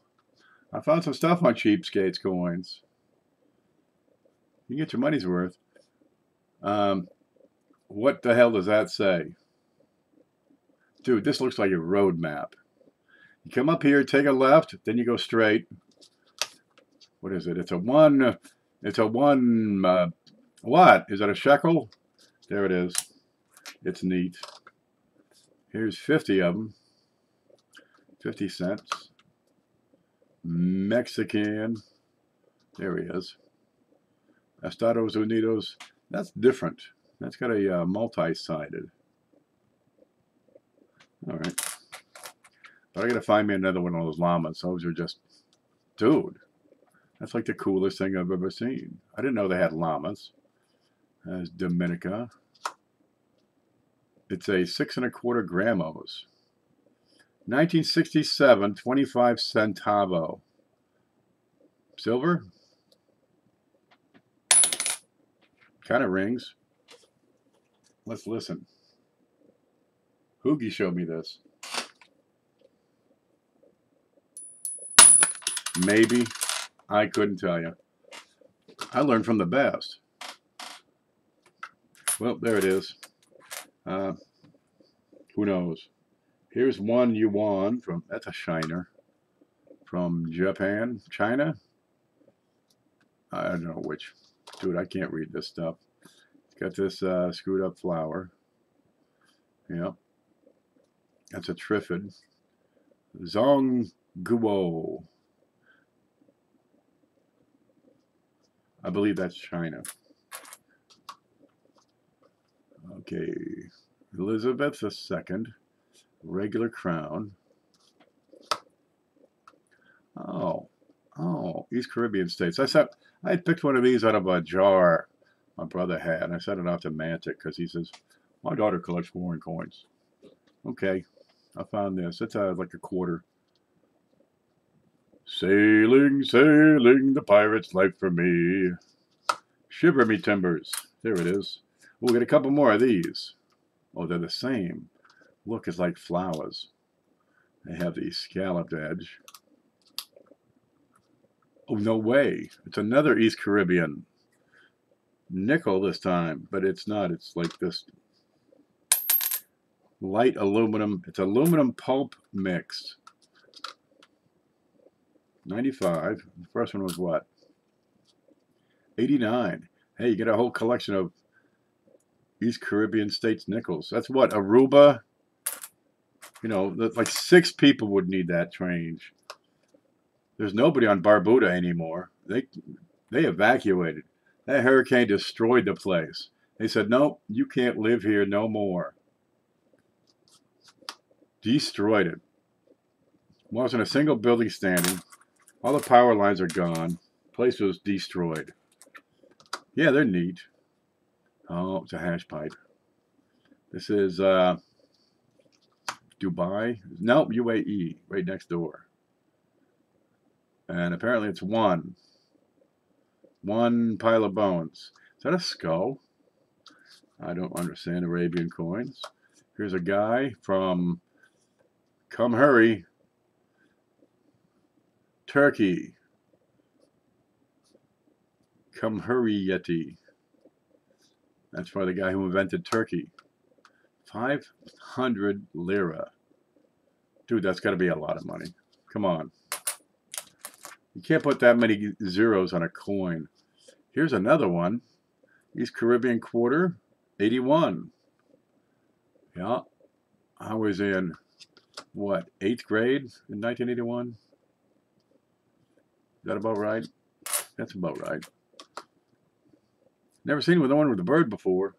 I found some stuff on Cheapskate's coins. You get your money's worth. What the hell does that say? Dude, this looks like a road map. You come up here, take a left, then you go straight. What is it? It's a one, what? Is that a shekel? There it is. It's neat. Here's 50 of them. 50 cents. Mexican. There he is. Estados Unidos. That's different. That's got a multi-sided. All right. But I got to find me another one of those llamas. Those are just, dude, that's like the coolest thing I've ever seen. I didn't know they had llamas. That's Dominica. It's a 6 1/4 gramos. 1967, 25 centavo. Silver? Kind of rings. Let's listen. Hoogie showed me this. Maybe. I couldn't tell you. I learned from the best. Well, there it is. Who knows? Here's 1 yuan from, that's a shiner. From Japan, China. I don't know which. Dude, I can't read this stuff. It's got this screwed up flower. Yep. That's a Trifid. Zhongguo. I believe that's China. Okay. Elizabeth II. Regular crown. Oh. Oh, East Caribbean states. I had picked one of these out of a jar my brother had, and I sent it off to Mantic because he says, my daughter collects foreign coins. Okay, I found this. It's like a quarter. Sailing, sailing, the pirate's life for me. Shiver me timbers. There it is. We'll get a couple more of these. Oh, they're the same. Look, it's like flowers. They have the scalloped edge. Oh, no way. It's another East Caribbean. Nickel this time, but it's not. It's like this light aluminum. It's aluminum pulp mix. 95. The first one was what? 89. Hey, you get a whole collection of East Caribbean states nickels. That's what? Aruba? You know, like 6 people would need that change. There's nobody on Barbuda anymore. They evacuated. That hurricane destroyed the place. They said, no, you can't live here no more. Destroyed it. Wasn't a single building standing. All the power lines are gone. Place was destroyed. Yeah, they're neat. Oh, it's a hash pipe. This is Dubai. No, UAE, right next door. And apparently it's one pile of bones. Is that a skull? I don't understand Arabian coins. Here's a guy from Come Hurry, Turkey. Come Hurry Yeti. That's for the guy who invented Turkey. 500 lira. Dude, that's got to be a lot of money. Come on. You can't put that many zeros on a coin. Here's another one. East Caribbean quarter, 81. Yeah. I was in, what, 8th grade in 1981? Is that about right? That's about right. Never seen the one with the bird before.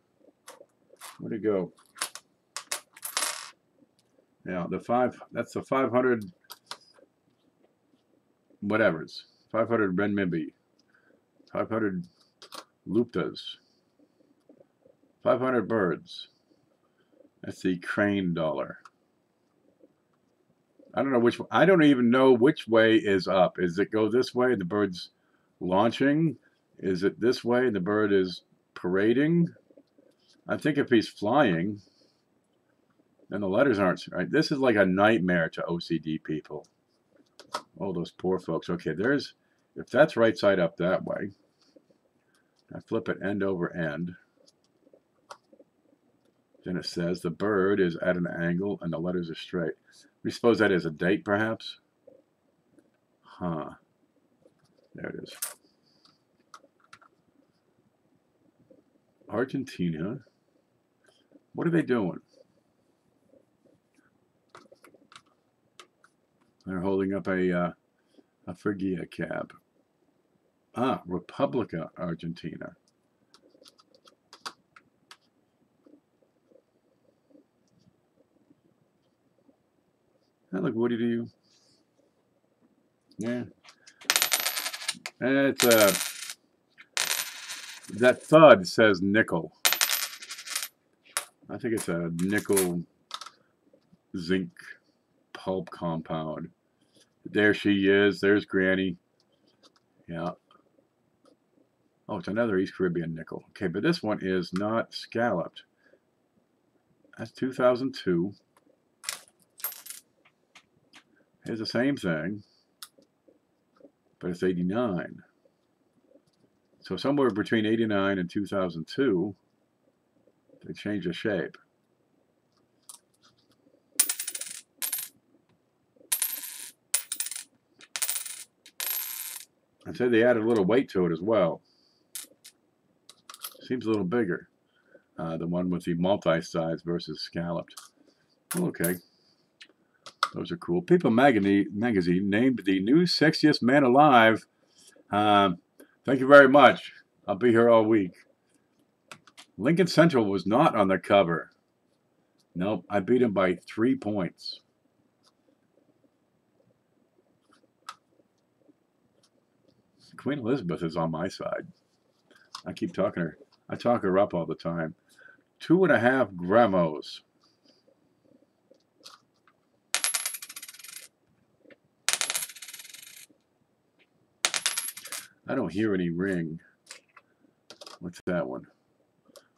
Where'd it go? Yeah, that's the 500 whatever's. 500 renminbi. 500 luptas. 500 birds. That's the crane dollar. I don't know which. I don't even know which way is up. Is it go this way and the bird's launching? Is it this way and the bird is parading? I think if he's flying, then the letters aren't right. This is like a nightmare to OCD people. Oh, those poor folks. Okay, if that's right side up that way, I flip it end over end. Then it says the bird is at an angle and the letters are straight. We suppose that is a date, perhaps? Huh. There it is. Argentina. What are they doing? They're holding up a Phrygia cab. Ah, Republica Argentina. That look woody to you? Yeah. It's that thud says nickel. I think it's a nickel zinc pulp compound. There she is. There's Granny. Yeah. Oh, it's another East Caribbean nickel. Okay, but this one is not scalloped. That's 2002. It's the same thing, but it's 89. So somewhere between 89 and 2002, they changed the shape. I'd say they added a little weight to it as well. Seems a little bigger. The one with the multi-size versus scalloped. Okay. Those are cool. People magazine named the new sexiest man alive. Thank you very much. I'll be here all week. Lincoln Central was not on the cover. Nope, I beat him by 3 points. Queen Elizabeth is on my side. I keep talking her. I talk her up all the time. 2.5 gramos. I don't hear any ring. What's that one?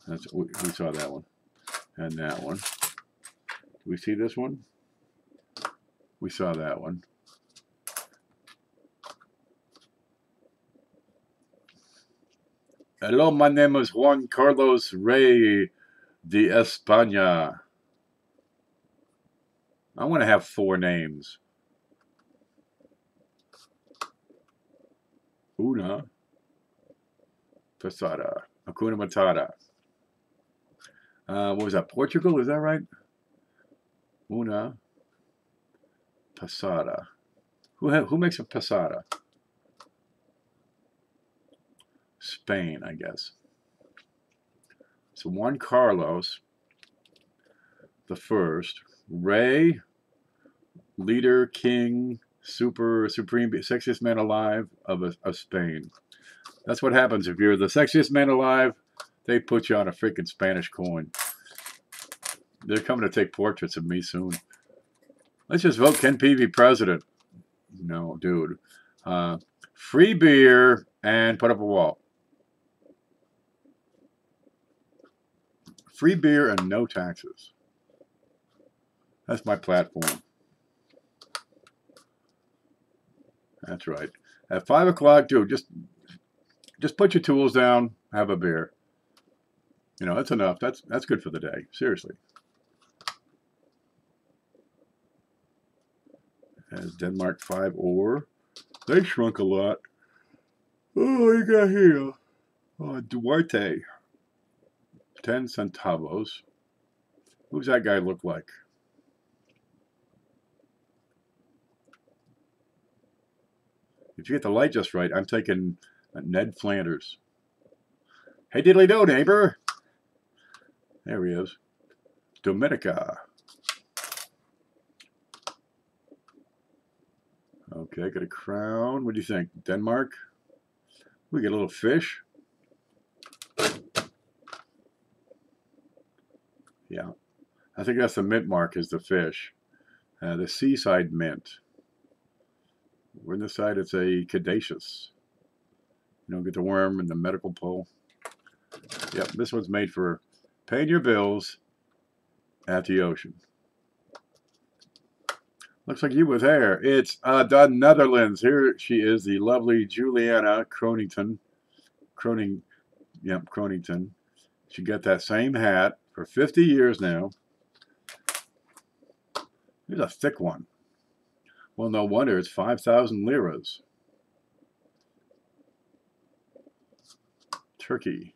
We saw that one. And that one. Do we see this one? We saw that one. Hello, my name is Juan Carlos Rey de España. I want to have 4 names. Una Pasada. Hakuna Matata. What was that? Portugal? Is that right? Una Pasada. Who makes a pasada? Spain, I guess. So Juan Carlos the First, Rey, leader, king, supreme, sexiest man alive of Spain. That's what happens if you're the sexiest man alive. They put you on a freaking Spanish coin. They're coming to take portraits of me soon. Let's just vote Ken Peavy president. No, dude. Free beer and put up a wall. Free beer and no taxes. That's my platform. That's right. At 5 o'clock, dude, just put your tools down, have a beer. You know, that's enough. That's good for the day. Seriously. As Denmark 5 ore. They shrunk a lot. Oh, what you got here? Duarte. 10 centavos. Who's that guy look like? If you get the light just right, I'm taking Ned Flanders. Hey, diddly do, neighbor. There he is. Dominica. Okay, got a crown. What do you think? Denmark? We get a little fish. Yeah. I think that's the mint mark is the fish. The seaside mint. We're on this side, it's a caduceus. You know, get the worm and the medical pole. Yep, this one's made for paying your bills at the ocean. Looks like you with hair. It's the Netherlands. Here she is, the lovely Juliana Kronington. Kronington. She got that same hat for 50 years now. Here's a thick one. Well, no wonder it's 5,000 liras. Turkey.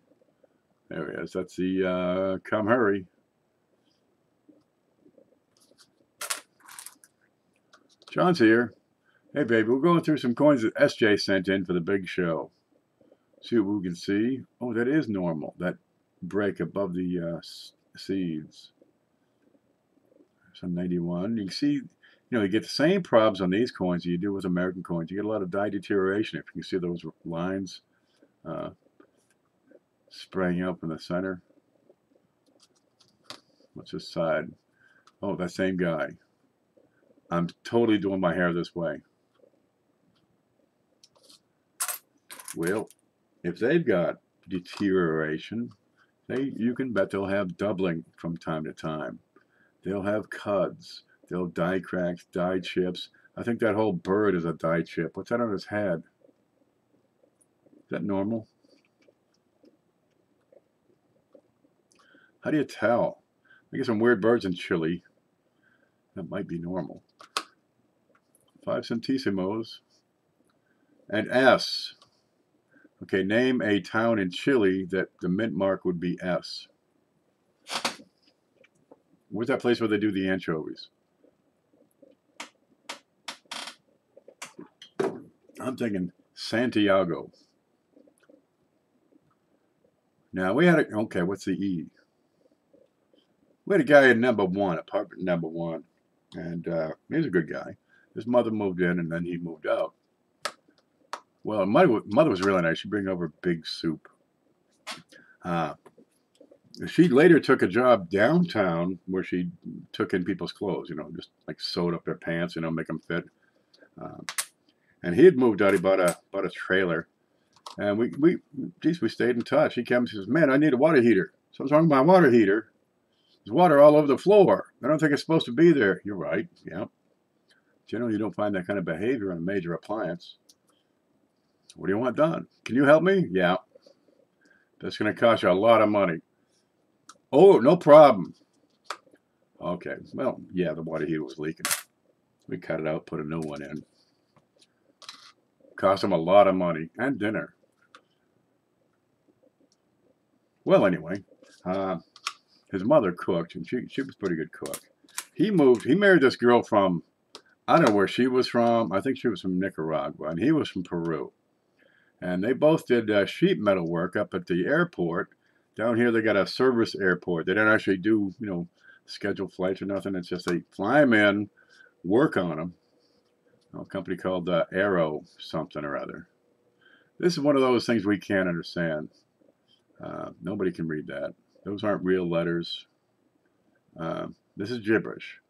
There he is. That's the Come Hurry. John's here. Hey, baby, we're going through some coins that SJ sent in for the big show. See what we can see. Oh, that is normal. That break above the seeds. Some 91. You can see, you know, you get the same problems on these coins you do with American coins. You get a lot of dye deterioration. If you can see those lines spraying up in the center. What's this side? Oh, that same guy. I'm totally doing my hair this way. Well, if they've got deterioration, you can bet they'll have doubling from time to time. They'll have cuds. They'll die cracks, die chips. I think that whole bird is a die chip. What's that on his head? Is that normal? How do you tell? I get some weird birds in Chile. That might be normal. 5 centésimos. And S. Okay, name a town in Chile that the mint mark would be S. Where's that place where they do the anchovies? I'm thinking Santiago. Now we had a, okay, what's the E? We had a guy in #1, apartment #1, and he's a good guy. His mother moved in, and then he moved out. Well, mother was really nice. She'd bring over big soup. She later took a job downtown where she took in people's clothes, you know, just like sewed up their pants, you know, make them fit. And he had moved out. He bought a trailer, and we stayed in touch. He comes, he says, "Man, I need a water heater. Something's wrong with my water heater. There's water all over the floor. I don't think it's supposed to be there." You're right. Yeah. Generally, you don't find that kind of behavior on a major appliance. What do you want done? Can you help me? Yeah. That's going to cost you a lot of money. Oh, no problem. Okay. Well, yeah, the water heater was leaking. We cut it out, put a new one in. Cost him a lot of money and dinner. Well, anyway, his mother cooked, and she was a pretty good cook. He married this girl from, I don't know where she was from. I think she was from Nicaragua, and he was from Peru. And they both did sheet metal work up at the airport. Down here, they got a service airport. They don't actually do, you know, scheduled flights or nothing. It's just they fly them in, work on them. A company called Aero something or other. This is one of those things we can't understand. Nobody can read that. Those aren't real letters. This is gibberish.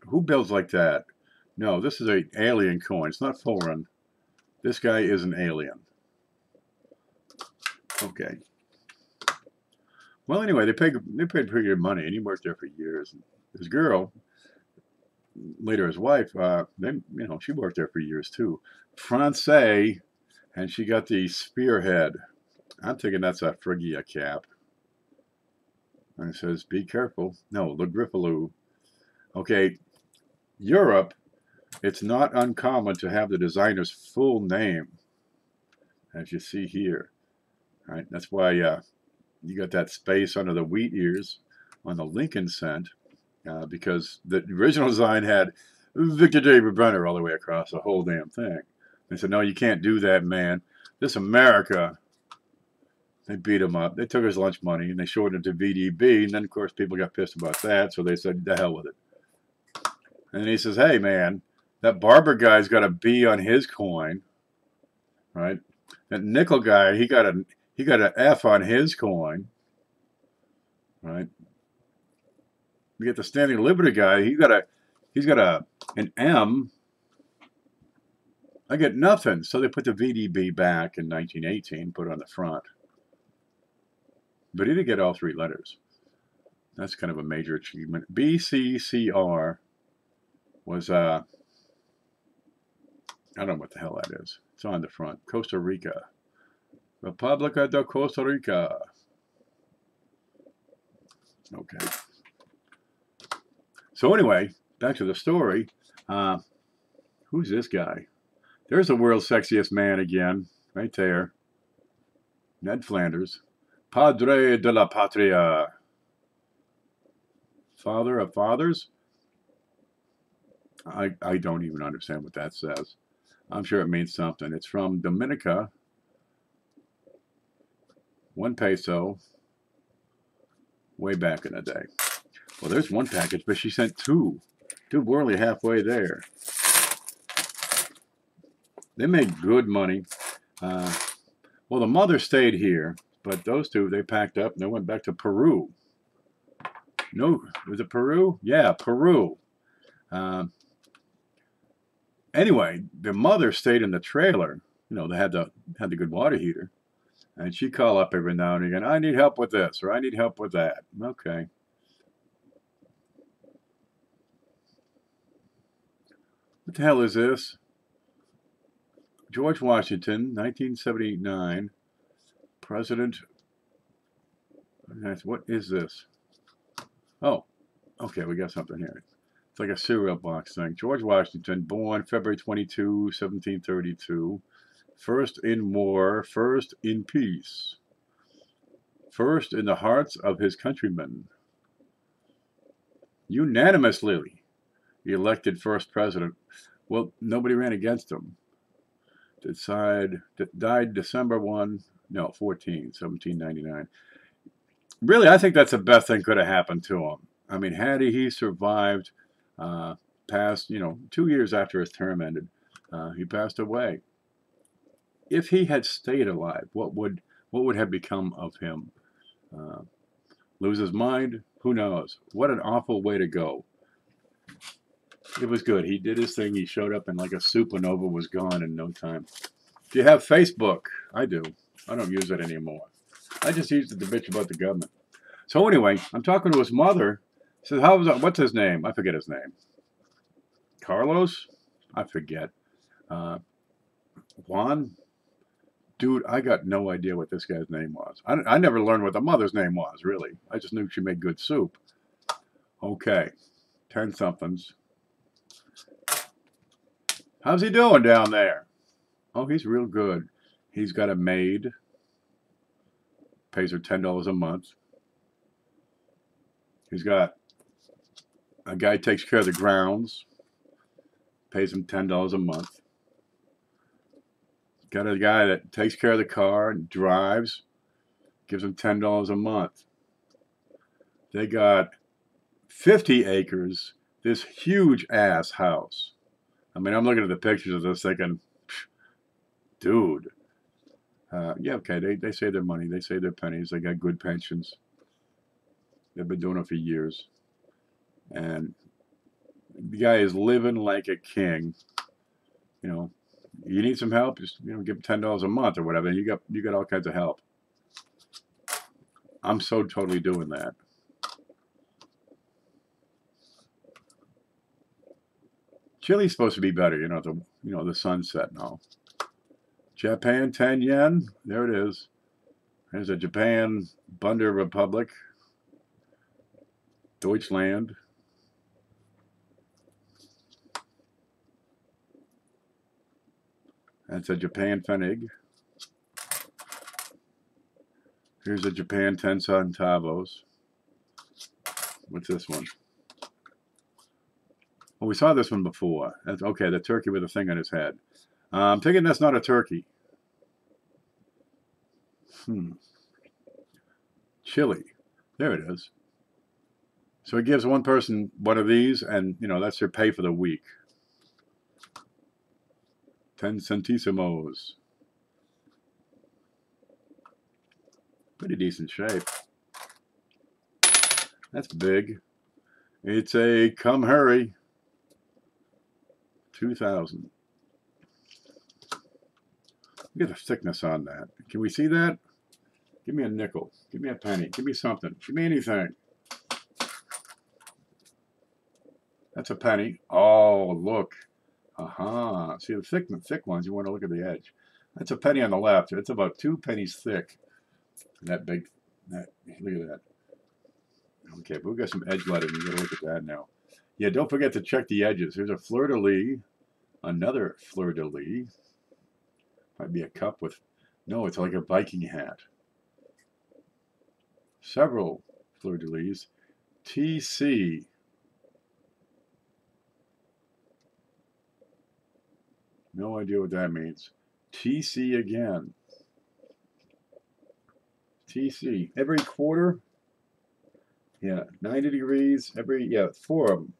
Who builds like that? No, this is an alien coin. It's not foreign. This guy is an alien. Okay. Well, anyway, they paid pretty good money, and he worked there for years. His girl, later his wife, she worked there for years too. Francais, and she got the spearhead. I'm thinking that's a Phrygia cap. And it says, "Be careful." No, the Griffaloo. Okay, Europe, it's not uncommon to have the designer's full name, as you see here. All right, that's why you got that space under the wheat ears on the Lincoln cent, because the original design had Victor David Brenner all the way across the whole damn thing. They said, "No, you can't do that, man. This America, They beat him up. They took his lunch money and they shortened it to VDB. And then, of course, people got pissed about that. So they said, the hell with it. And he says, hey, man, that barber guy's got a B on his coin, right? That nickel guy, he got an F on his coin, right? We get the Standing Liberty guy, he's got an M. I get nothing. So they put the VDB back in 1918, put it on the front. But he didn't get all three letters. That's kind of a major achievement. BCCR was, I don't know what the hell that is. It's on the front. Costa Rica. Republica de Costa Rica. Okay. So anyway, back to the story. Who's this guy? There's the world's sexiest man again, right there. Ned Flanders. Padre de la Patria. Father of fathers? I don't even understand what that says. I'm sure it means something. It's from Dominica. 1 peso. Way back in the day. Well, there's one package, but she sent two. Dude, we're only halfway there. They made good money. Well, the mother stayed here, but those two, they packed up and they went back to Peru. No, was it Peru? Yeah, Peru. Anyway, the mother stayed in the trailer. You know, they had the good water heater. And she'd call up every now and again, I need help with this, or I need help with that. Okay. What the hell is this? George Washington, 1979. President. What is this? Oh, okay, we got something here. It's like a cereal box thing. George Washington, born February 22, 1732. First in war, first in peace. First in the hearts of his countrymen. Unanimously elected first president. Well, nobody ran against him. Died December 14, 1799. Really, I think that's the best thing could have happened to him. I mean, had he survived past, 2 years after his term ended, he passed away. If he had stayed alive, what would have become of him? Lose his mind? Who knows? What an awful way to go. It was good. He did his thing. He showed up and like a supernova was gone in no time. Do you have Facebook? I do. I don't use it anymore. I just used it to bitch about the government. So anyway, I'm talking to his mother. He says, what's his name? I forget his name. Carlos? I forget. Juan? Dude, I got no idea what this guy's name was. I never learned what the mother's name was, really. I just knew she made good soup. Okay. 10-somethings. How's he doing down there? Oh, he's real good. He's got a maid. Pays her $10 a month. He's got a guy who takes care of the grounds. Pays him $10 a month. Got a guy that takes care of the car and drives. Gives him $10 a month. They got 50 acres. This huge ass house. I mean, I'm looking at the pictures of this thinking, dude. Yeah, okay, they save their money. They save their pennies. They got good pensions. They've been doing it for years. And the guy is living like a king. You need some help, just give him $10 a month or whatever. You got all kinds of help. I'm so totally doing that. Chile's supposed to be better, the sunset and all. Japan, 10 yen. There it is. There's a Japan Bunder Republic. Deutschland. That's a Japan Pfennig. Here's a Japan 10 centavos. What's this one? Well, we saw this one before. That's okay, the turkey with a thing on his head. I'm thinking that's not a turkey. Chile. There it is. So he gives one person one of these, and you know that's their pay for the week. 10 centésimos. Pretty decent shape. That's big. It's a come hurry. 2,000. Look at the thickness on that. Can we see that? Give me a nickel. Give me a penny. Give me something. Give me anything. That's a penny. Oh, look. Aha. See the thick ones, you want to look at the edge. That's a penny on the left. It's about 2 pennies thick. That big. Look at that. Okay, but we've got some edge lettering. You got to look at that now. Yeah, don't forget to check the edges. Here's a fleur-de-lis. Another fleur-de-lis. Might be a cup with... No, it's like a Viking hat. Several fleur-de-lis. TC. No idea what that means. TC again. TC. Every quarter? Yeah, 90 degrees. 4 of them.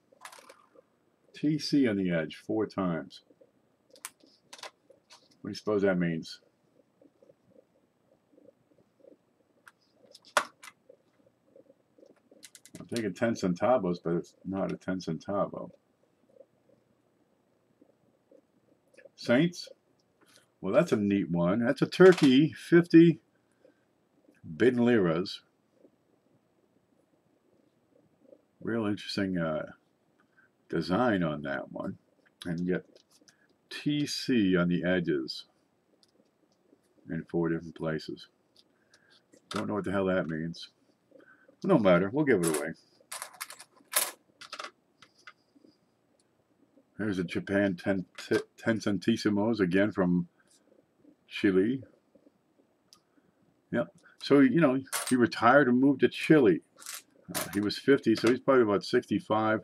TC on the edge 4 times. What do you suppose that means? I'm thinking 10 centavos, but it's not a 10 centavo. Saints? Well, that's a neat one. That's a turkey, 50 bin liras. Real interesting design on that one. And you get TC on the edges in 4 different places. Don't know what the hell that means. No matter, we'll give it away. There's a Japan 10 centésimos, again from Chile. Yep. So, you know, he retired and moved to Chile. He was 50, so he's probably about 65.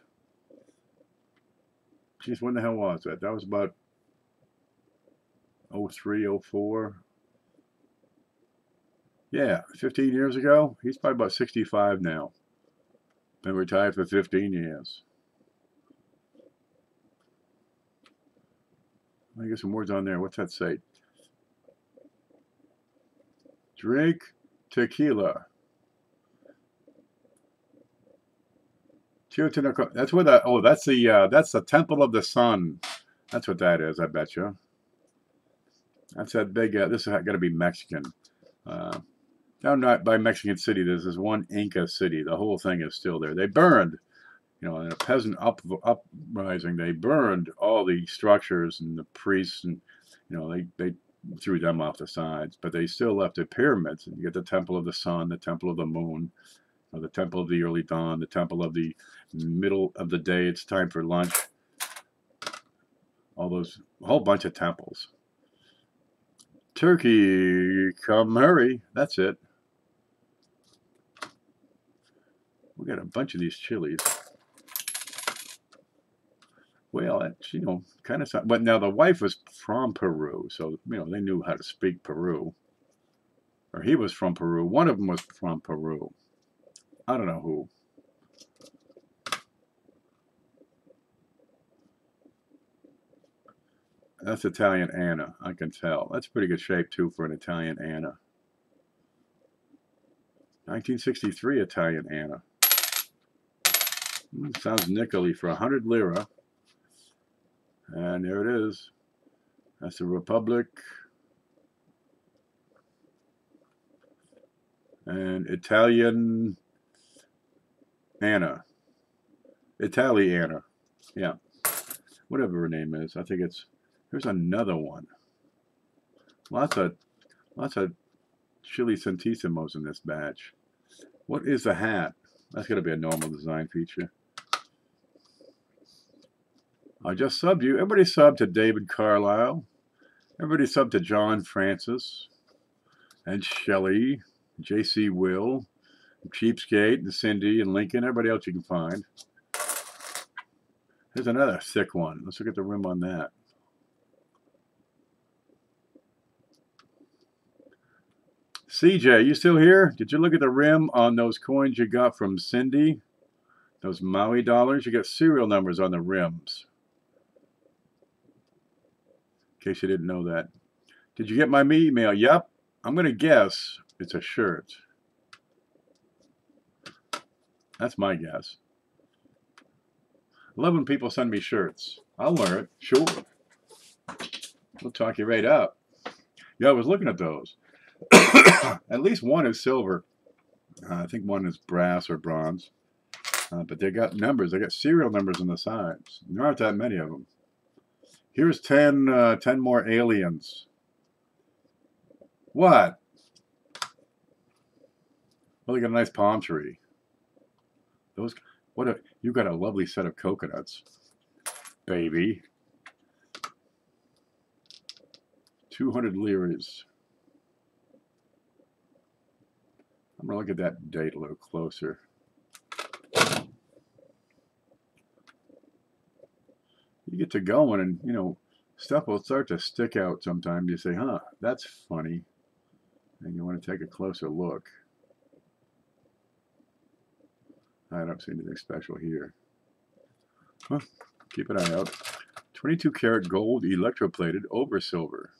Geez, when the hell was that? That was about 03, 04. Yeah, 15 years ago. He's probably about 65 now. Been retired for 15 years. Let me get some words on there. What's that say? Drink tequila. That's where that. Oh, that's the Temple of the Sun. That's what that is. I bet you. That's that big. This is got to be Mexican. Down by Mexican City, there's this one Inca city. The whole thing is still there. They burned, you know, in a peasant uprising. They burned all the structures and the priests, and you know, they threw them off the sides. But they still left the pyramids. And you get the Temple of the Sun, the Temple of the Moon, the Temple of the Early Dawn, the Temple of the Middle of the Day. It's time for lunch. All those, a whole bunch of temples. Turkey, come hurry. That's it. We got a bunch of these chilies. Well, that's, you know, kind of. But now the wife was from Peru, so you know they knew how to speak Peru. Or he was from Peru. One of them was from Peru. I don't know who. That's Italian Anna, I can tell. That's pretty good shape, too, for an Italian Anna. 1963 Italian Anna. Sounds nickely for 100 lira. And there it is. That's the Republic. And Italian Anna. Italiana. Yeah. Whatever her name is. I think it's... Here's another one. Lots of Chili Centésimos in this batch. What is the hat? That's going to be a normal design feature. I just subbed you. Everybody subbed to David Carlisle. Everybody subbed to John Francis and Shelley, J.C. Will, Cheapskate, and Cindy, and Lincoln. Everybody else you can find. Here's another thick one. Let's look at the rim on that. CJ, you still here? Did you look at the rim on those coins you got from Cindy? Those Maui dollars? You got serial numbers on the rims. In case you didn't know that. Did you get my email? Yep. I'm going to guess it's a shirt. That's my guess. I love when people send me shirts. I'll wear it. Sure. We'll talk you right up. Yeah, I was looking at those. At least one is silver. I think one is brass or bronze. But they got numbers. They got serial numbers on the sides. There aren't that many of them. Here's 10 more aliens. What? Well, they got a nice palm tree. Those, you got a lovely set of coconuts, baby. 200 liras. I'm gonna look at that date a little closer. You get to going, and you know, stuff will start to stick out sometimes. You say, "Huh, that's funny," and you want to take a closer look. I don't see anything special here. Well, keep an eye out. 22 karat gold electroplated over silver.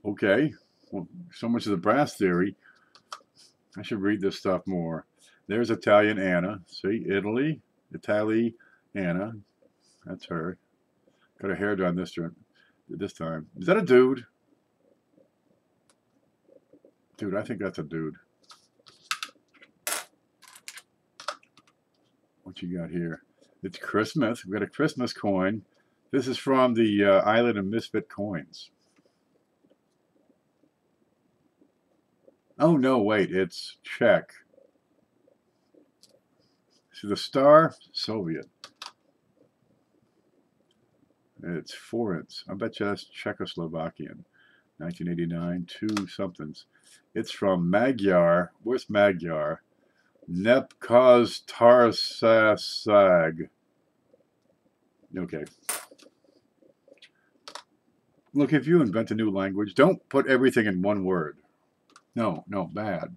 Okay, well, so much of the brass theory. I should read this stuff more. There's Italian Anna. See, Italy, Anna. That's her. Got her hair done this time. Is that a dude? Dude, I think that's a dude. What you got here? It's Christmas. We've got a Christmas coin. This is from the Island of Misfit Coins. Oh, no, wait. It's Czech. See the star? Soviet. It's forints. I bet you that's Czechoslovakian. 1989, 2 somethings. It's from Magyar. Where's Magyar? Nepkaz-Tarsasag. Okay. Look, if you invent a new language, don't put everything in one word. No, bad.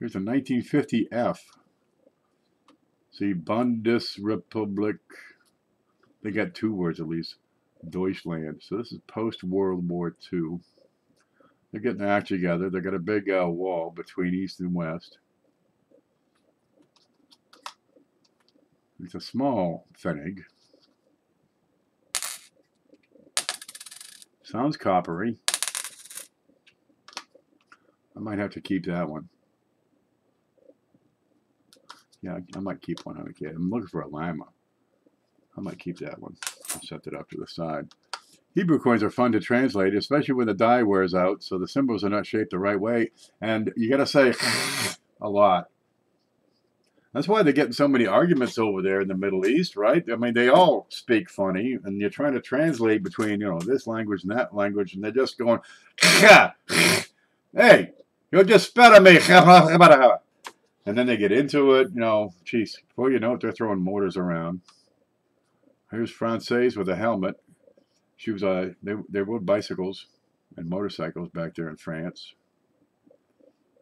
Here's a 1950 F. See, Bundesrepublik. They got 2 words at least. Deutschland. So this is post-World War II. They're getting their act together. They got a big wall between East and West. It's a small pfennig. Sounds coppery. I might have to keep that one. Yeah, I might keep one. Okay, I'm looking for a llama. I might keep that one. I'll set it up to the side. Hebrew coins are fun to translate, especially when the dye wears out, so the symbols are not shaped the right way. And you got to say a lot. That's why they're getting so many arguments over there in the Middle East, right? I mean, they all speak funny, and you're trying to translate between, you know, this language and that language, and they're just going, hey, you just spat at me. And then they get into it, you know, geez, before you know it, they're throwing mortars around. Here's Francaise with a helmet. She was, they rode bicycles and motorcycles back there in France.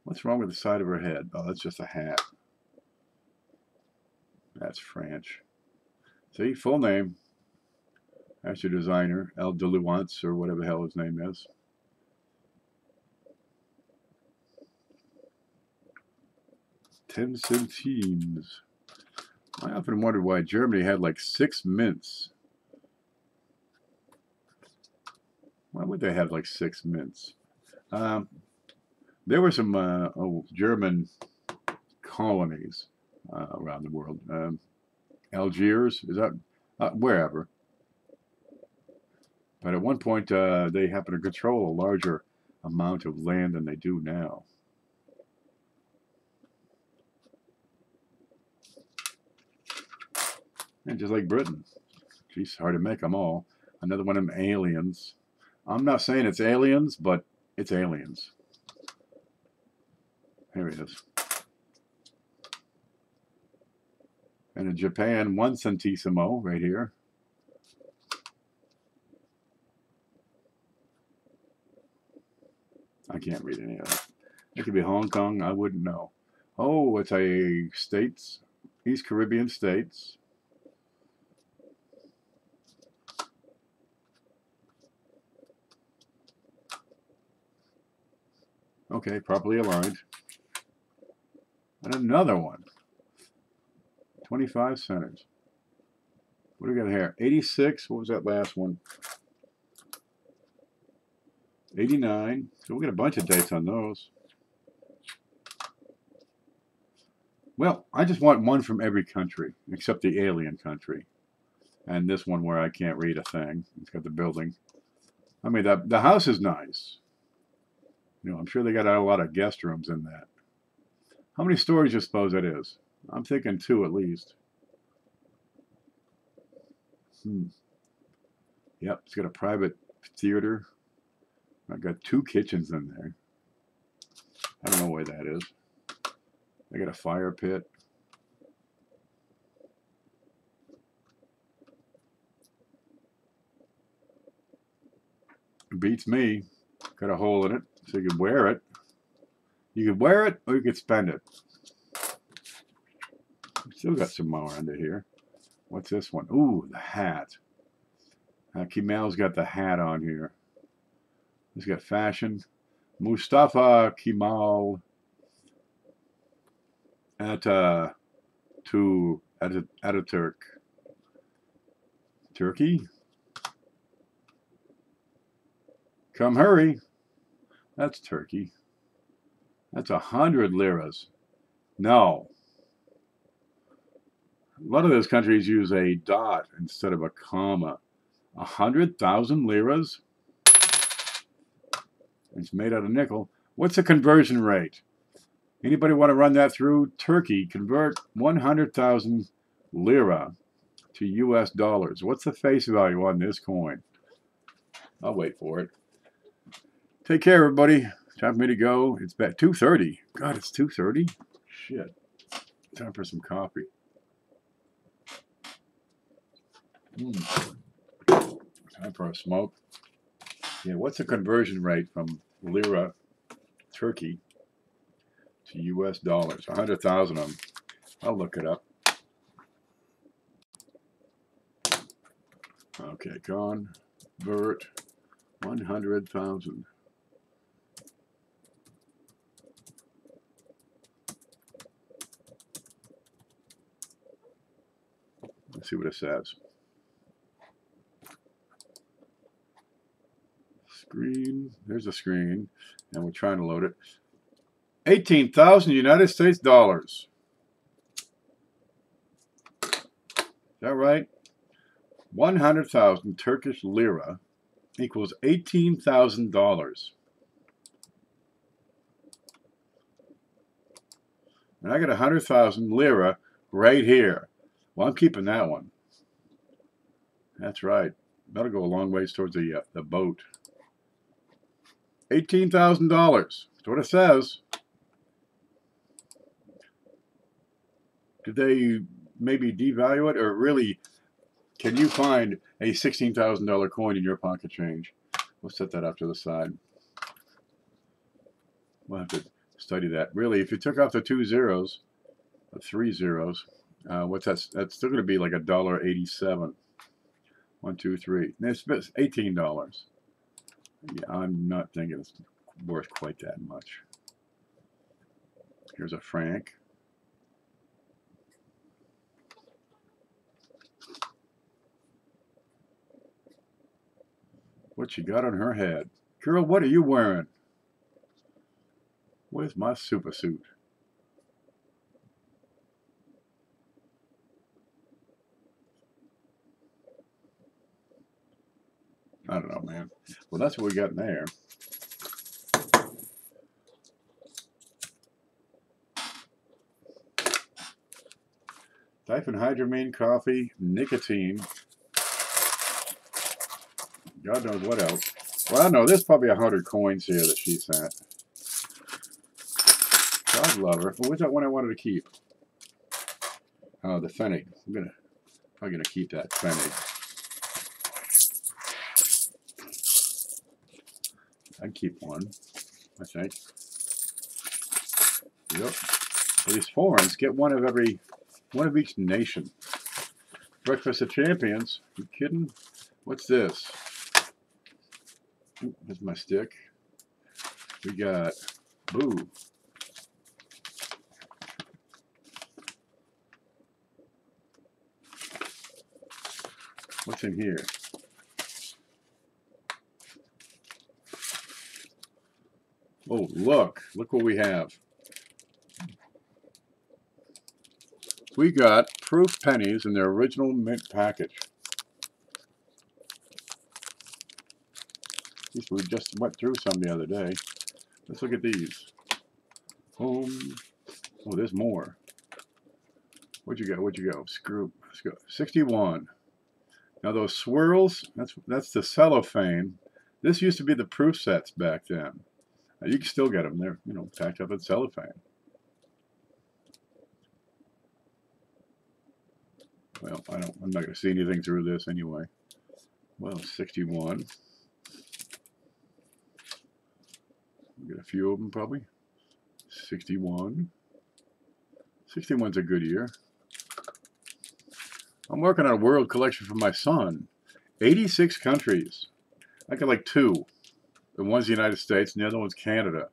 What's wrong with the side of her head? Oh, that's just a hat. That's French. See, full name. That's your designer, El Deluance, or whatever the hell his name is. Ten centimes. I often wondered why Germany had like 6 mints. Why would they have like 6 mints? There were some German colonies around the world. Algiers, is that wherever? But at one point, they happened to control a larger amount of land than they do now. And just like Britain. Geez, hard to make them all. Another one of them aliens. I'm not saying it's aliens, but it's aliens. Here it is. And in Japan, 1 centesimo right here. I can't read any of that. It could be Hong Kong. I wouldn't know. Oh, it's a states, East Caribbean states. Okay, properly aligned. And another one. 25 centers. What do we got here? 86. What was that last one? 89. So we got a bunch of dates on those. Well, I just want one from every country, except the alien country. And this one where I can't read a thing. It's got the building. I mean, the house is nice. You know, I'm sure they got a lot of guest rooms in that. How many stories do you suppose it is? I'm thinking 2 at least. Yep, it's got a private theater. I've got 2 kitchens in there. I don't know where that is. They got a fire pit. It beats me. Got a hole in it, so you could wear it. You could wear it, or you could spend it. Still got some more under here. What's this one? Ooh, the hat. Kemal's got the hat on here. He's got fashion. Mustafa Kemal Ataturk. Turkey? Come hurry. That's Turkey. That's 100 liras. No. A lot of those countries use a dot instead of a comma. 100,000 liras? It's made out of nickel. What's the conversion rate? Anybody want to run that through? Turkey, convert 100,000 lira to US dollars. What's the face value on this coin? I'll wait for it. Take care, everybody. Time for me to go. It's back 2:30. God, it's 2:30? Shit. Time for some coffee. Time for a smoke. Yeah, what's the conversion rate from lira, Turkey, to US dollars? 100,000 of them. I'll look it up. Okay, convert 100,000. Let's see what it says. Screen. There's a screen, and we're trying to load it. 18,000 United States dollars. Is that right? 100,000 Turkish lira equals $18,000. And I got 100,000 lira right here. Well, I'm keeping that one. That's right. That'll go a long ways towards the boat. $18,000. That's what it says. Did they maybe devalue it, or really, can you find a $16,000 coin in your pocket change? We'll set that up to the side. We'll have to study that. Really, if you took off the 2 zeros, 3 zeros, what's that? That's still going to be like $1.87. 1, 2, 3. It's $18. Yeah, I'm not thinking it's worth quite that much. Here's a franc. What she got on her head? Girl, what are you wearing? Where's my super suit? I don't know, man. Well, that's what we got in there. Diphenhydramine, coffee, nicotine. God knows what else. Well, I know there's probably 100 coins here that she sent. God love her. What was that one I wanted to keep? Oh, the Fennec. I'm probably gonna keep that Fennec. I'd keep one. I think. Yep. These foreigns get one of each nation. Breakfast of Champions. You kidding? What's this? Ooh, there's my stick. We got Boo. What's in here? Oh, look what we have. We got proof pennies in their original mint package. We just went through some the other day. Let's look at these. Oh, there's more. What'd you go? What'd you go? Screw. Let's go. 61. Now those swirls, that's the cellophane. This used to be the proof sets back then. Now, you can still get them. They're, you know, packed up in cellophane. Well, I'm not going to see anything through this anyway. Well, 61. We get a few of them probably. 61. 61's a good year. I'm working on a world collection for my son. 86 countries. I got like 2. The one's the United States and the other one's Canada.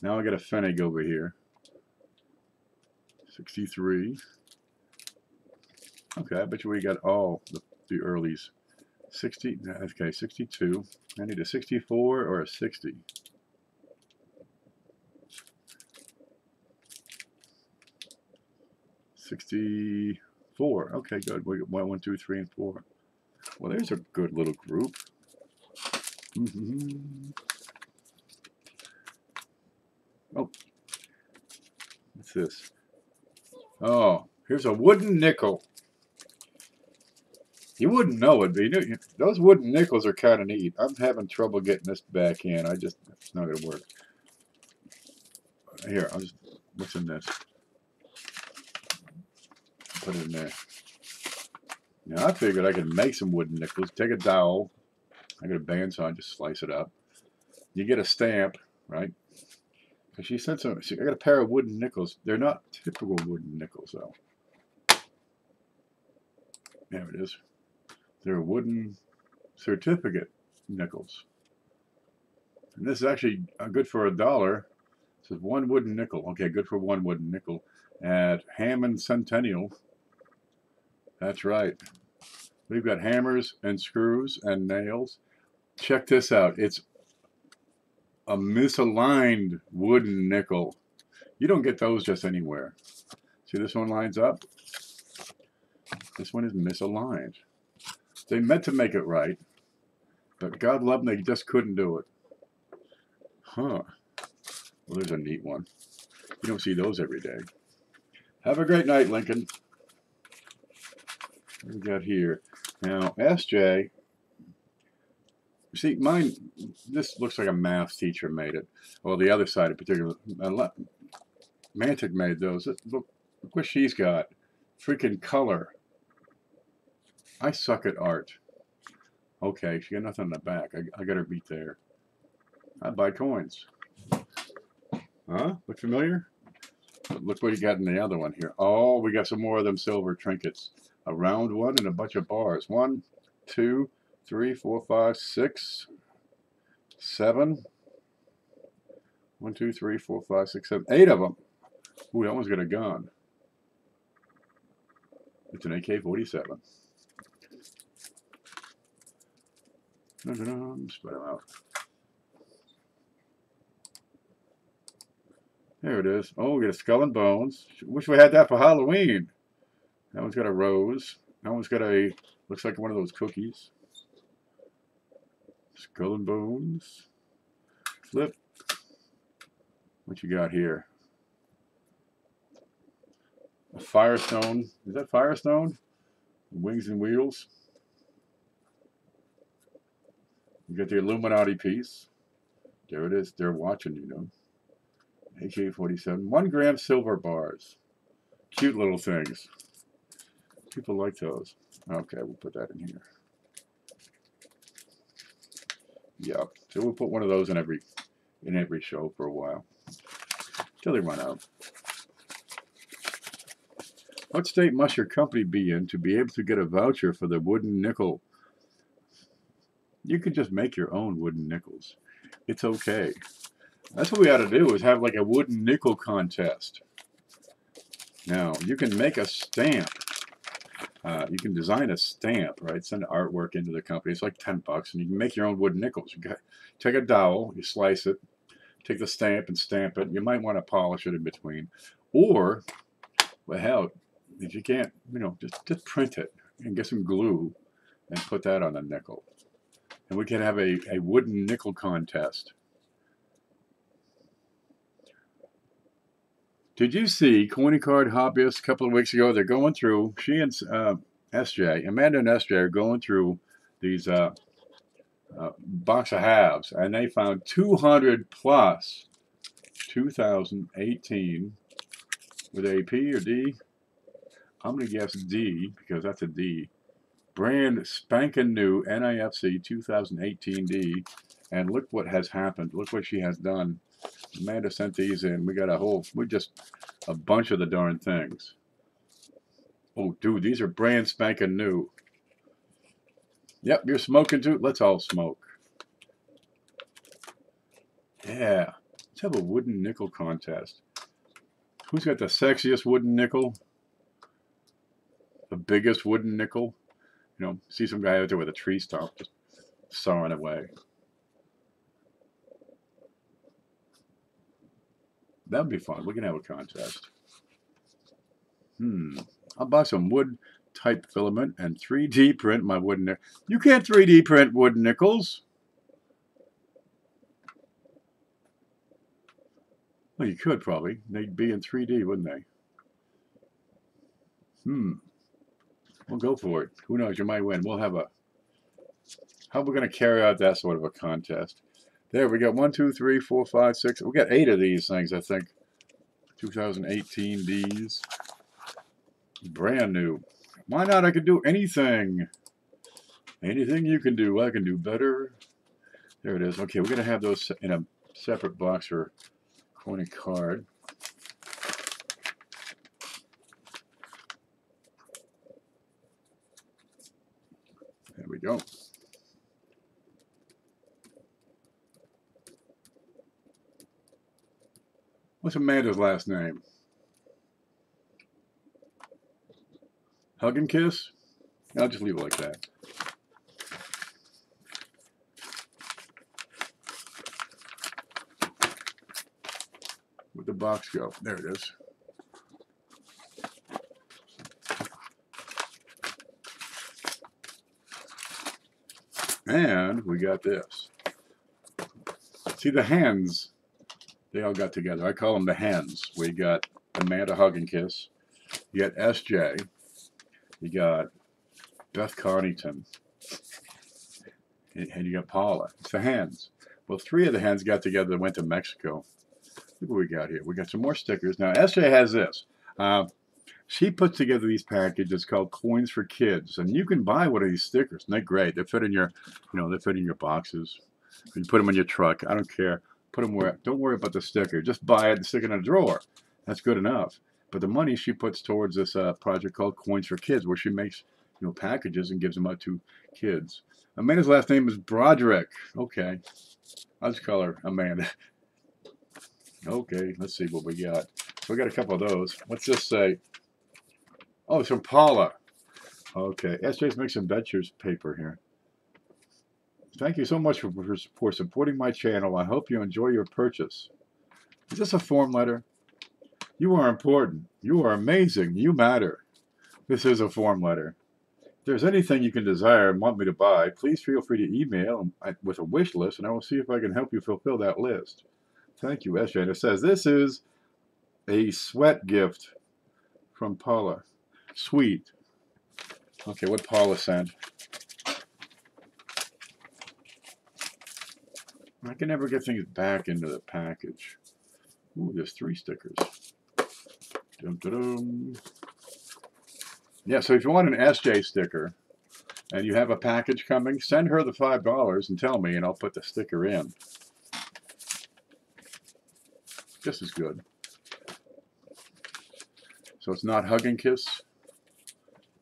Now I got a Fennec over here. 63. Okay, I bet you we got all the earlies. 60, okay, 62. I need a 64 or a 60. 64. Okay, good. We got 1, 2, 3, and 4. Well, there's a good little group. Oh, what's this? Oh, here's a wooden nickel. You wouldn't know it, but you know, those wooden nickels are kind of neat. I'm having trouble getting this back in. It's not going to work. Here, what's in this? Put it in there. Now, I figured I could make some wooden nickels. Take a dowel. I got a bandsaw and just slice it up. You get a stamp, right? Because she said so. I got a pair of wooden nickels. They're not typical wooden nickels, though. There it is. They're wooden certificate nickels. And this is actually good for $1. It says 1 wooden nickel. Okay, good for 1 wooden nickel at Hammond Centennial. That's right. We've got hammers and screws and nails. Check this out. It's a misaligned wooden nickel. You don't get those just anywhere. See, this one lines up. This one is misaligned. They meant to make it right, but God love them, they just couldn't do it. Huh. Well, there's a neat one. You don't see those every day. Have a great night, Lincoln. What do we got here? Now, SJ, see, mine, this looks like a math teacher made it. Well, the other side in particular, Mantic made those. Look what she's got. Freaking color. I suck at art. Okay, she got nothing on the back. I got her beat there. I buy coins. Huh? Look familiar? Look what you got in the other one here. Oh, we got some more of them silver trinkets. A round one and a bunch of bars. 1, 2, 3, 4, 5, 6, 7. 1, 2, 3, 4, 5, 6, 7. 8 of them. Ooh, that one's got a gun. It's an AK-47. Spread them out. There it is. Oh, we got a skull and bones. Wish we had that for Halloween. That one's got a rose. That one's got a, looks like one of those cookies. Skull and bones. Flip. What you got here? A Firestone. Is that Firestone? Wings and wheels. You got the Illuminati piece. There it is. They're watching, you know. AK-47. 1 gram silver bars. Cute little things. People like those. Okay, we'll put that in here. Yep. So we'll put one of those in every in every show for a while, till they run out. What state must your company be in to be able to get a voucher for the wooden nickel? You can just make your own wooden nickels. It's okay. That's what we ought to do, is have like a wooden nickel contest. Now, you can make a stamp. You can design a stamp, right? Send artwork into the company. It's like $10, and you can make your own wooden nickels. You take a dowel, you slice it, take the stamp and stamp it. You might want to polish it in between. Or, well, hell, if you can't, you know, just print it and get some glue and put that on a nickel. And we can have a wooden nickel contest. Did you see Coin Card Hobbyist a couple of weeks ago? They're going through, she and SJ, Amanda and SJ are going through these box of halves, and they found 200 plus 2018 with a P or D. I'm going to guess D, because that's a D. Brand spanking new NIFC 2018 D. And look what has happened. Look what she has done. Amanda sent these in. We got a bunch of the darn things. Oh, dude, these are brand spanking new. Yep, you're smoking too? Let's all smoke. Yeah. Let's have a wooden nickel contest. Who's got the sexiest wooden nickel? The biggest wooden nickel? You know, see some guy out there with a tree stump just sawing away. That'd be fun. We can have a contest. I'll buy some wood type filament and 3D print my wooden nickel. You can't 3D print wooden nickels. Well, you could probably. They'd be in 3D, wouldn't they? We'll go for it. Who knows? You might win. We'll have a... How are we going to carry out that sort of a contest? There, we got 1, 2, 3, 4, 5, 6. We got 8 of these things, I think. 2018 Ds. Brand new. Why not? I can do anything. Anything you can do, I can do better. There it is. Okay, we're going to have those in a separate box for Coin Card. There we go. What's Amanda's last name? Hug and kiss? I'll just leave it like that. Where'd the box go? There it is. And we got this. See the hands? They all got together. I call them the hens. We got Amanda Hug and Kiss. You got SJ. You got Beth Carnington. And you got Paula. It's the hens. Well, 3 of the hens got together and went to Mexico. Look what we got here. We got some more stickers. Now, SJ has this. She puts together these packages called Coins for Kids. And you can buy one of these stickers. And they're great. They fit in your, they fit in your boxes. You put them in your truck. I don't care. Put them where. Don't worry about the sticker. Just buy it and stick it in a drawer. That's good enough. But the money she puts towards this project called Coins for Kids, where she makes packages and gives them out to kids. Amanda's last name is Broderick. Okay, I'll just call her Amanda. Okay, let's see what we got. So we got a couple of those. What's this say? Oh, it's from Paula. Okay, SJ's making some ventures paper here. Thank you so much for supporting my channel. I hope you enjoy your purchase. Is this a form letter? You are important. You are amazing. You matter. This is a form letter. If there's anything you can desire and want me to buy, please feel free to email with a wish list, and I will see if I can help you fulfill that list. Thank you, SJ. And it says, this is a sweat gift from Paula. Sweet. Okay, what Paula sent. I can never get things back into the package. Ooh, there's 3 stickers. Dum, dum, dum. Yeah, so if you want an SJ sticker and you have a package coming, send her the $5 and tell me, and I'll put the sticker in. Just as good. So it's not hug and kiss.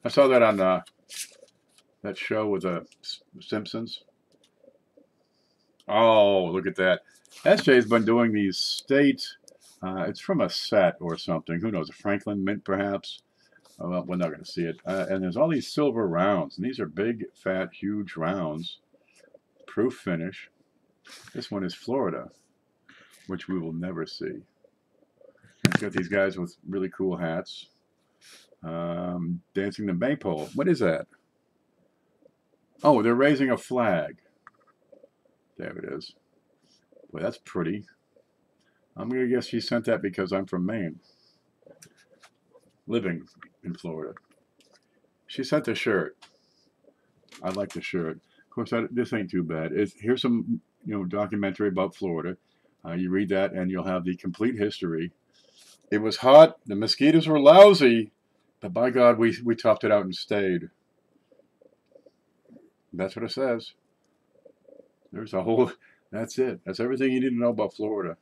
I saw that on that show with the Simpsons. Oh, look at that. SJ's been doing these state, it's from a set or something. Who knows, a Franklin Mint perhaps? Oh, well, we're not going to see it. And there's all these silver rounds. And these are big, fat, huge rounds. Proof finish. This one is Florida, which we will never see. It's got these guys with really cool hats. Dancing the maypole. What is that? Oh, they're raising a flag. There it is. Boy, that's pretty. I'm going to guess she sent that because I'm from Maine. Living in Florida. She sent the shirt. I like the shirt. Of course, this ain't too bad. Here's some documentary about Florida. You read that and you'll have the complete history. It was hot. The mosquitoes were lousy. But by God, we toughed it out and stayed. That's what it says. There's a whole... That's it. That's everything you need to know about Florida.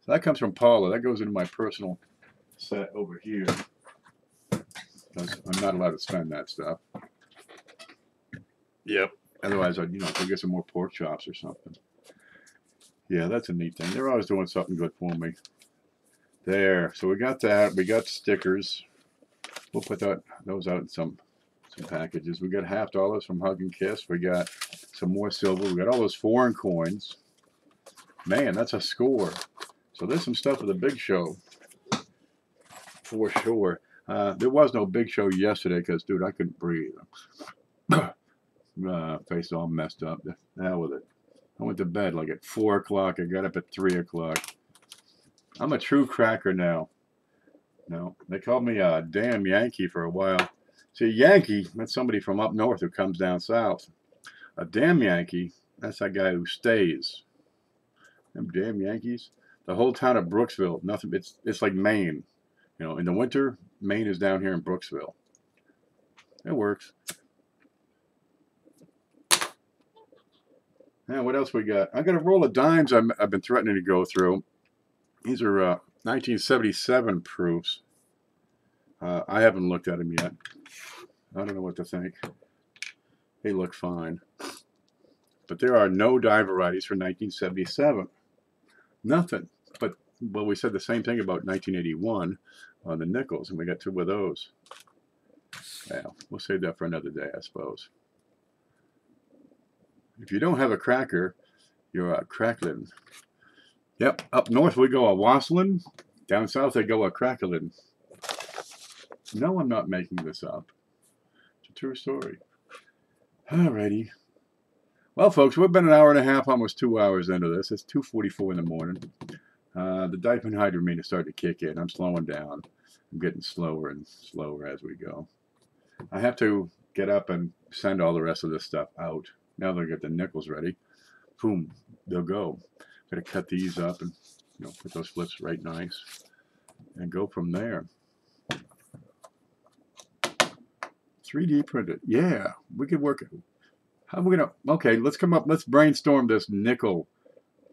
So that comes from Paula. That goes into my personal set over here. Because I'm not allowed to spend that stuff. Yep. Otherwise, I'd go get some more pork chops or something. Yeah, that's a neat thing. They're always doing something good for me. There. So we got that. We got stickers. We'll put those out in some packages. We got $50 from Hug and Kiss. We got some more silver. We got all those foreign coins. Man, that's a score. So there's some stuff for the big show. For sure. There was no big show yesterday because, dude, I couldn't breathe. Face all messed up. The hell with it. I went to bed like at 4 o'clock. I got up at 3 o'clock. I'm a true cracker now. No, they called me a damn Yankee for a while. See, Yankee, that's somebody from up north who comes down south. A damn Yankee, that's that guy who stays. Them damn Yankees. The whole town of Brooksville, nothing. It's like Maine. In the winter, Maine is down here in Brooksville. It works. Now, what else we got? I got a roll of dimes I've been threatening to go through. These are 1977 proofs. I haven't looked at them yet. I don't know what to think. They look fine. But there are no die varieties for 1977. Nothing. But, well, we said the same thing about 1981 on the nickels, and we got 2 of those. Well, we'll save that for another day, I suppose. If you don't have a cracker, you're a cracklin'. Yep, up north we go a wassailin'. Down south they go a cracklin'. No, I'm not making this up. It's a true story. Alrighty. Well, folks, we've been an hour and a half, almost 2 hours into this. It's 2:44 in the morning. The diphenhydramine is starting to kick in. I'm slowing down. I'm getting slower and slower as we go. I have to get up and send all the rest of this stuff out. Now they'll get the nickels ready. Boom, they'll go. Gotta cut these up and put those flips right nice and go from there. 3D printed. Yeah, we could work it. How are we gonna? Okay, let's brainstorm this nickel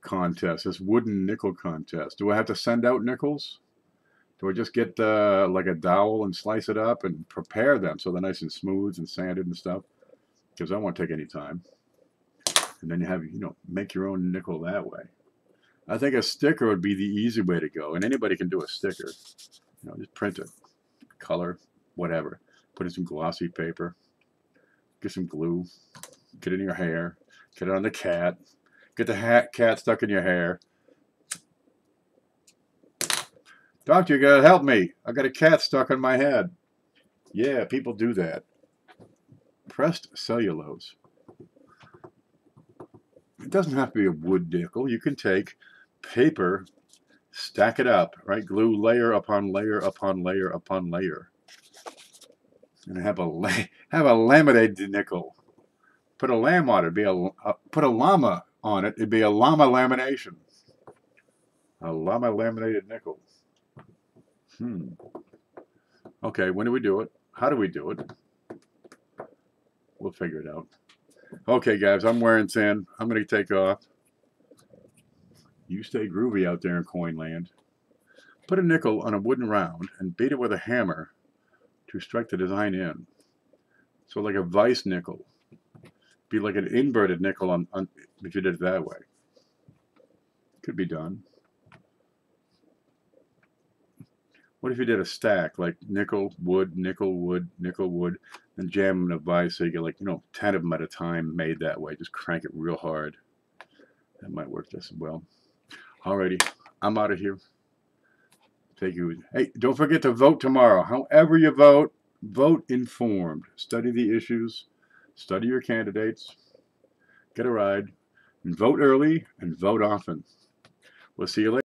contest, this wooden nickel contest. Do I have to send out nickels? Do I just get like a dowel and slice it up and prepare them so they're nice and smooth and sanded and stuff? Because I won't take any time. And then you have, make your own nickel that way. I think a sticker would be the easy way to go. And anybody can do a sticker. Just print it. Color, whatever. Put in some glossy paper. Get some glue. Get it in your hair. Get it on the cat. Get the cat stuck in your hair. Doctor, you gotta help me. I got a cat stuck on my head. Yeah, people do that. Pressed cellulose. It doesn't have to be a wood nickel. You can take paper, stack it up, right? Glue layer upon layer upon layer upon layer. And have a laminated nickel. Put a lamb on it. Put a llama on it. It'd be a llama lamination. A llama laminated nickel. Okay, when do we do it? How do we do it? We'll figure it out. Okay, guys, I'm wearing thin. I'm going to take off. You stay groovy out there in coin land. Put a nickel on a wooden round and beat it with a hammer to strike the design in. So like a vice nickel. Be like an inverted nickel on if you did it that way. Could be done. What if you did a stack, like nickel, wood, nickel, wood, nickel, wood, and jam them in a vise so you get like, 10 of them at a time made that way. Just crank it real hard. That might work just as well. Alrighty, I'm out of here. Take you. Hey, don't forget to vote tomorrow. However you vote, vote informed. Study the issues. Study your candidates. Get a ride. And vote early and vote often. We'll see you later.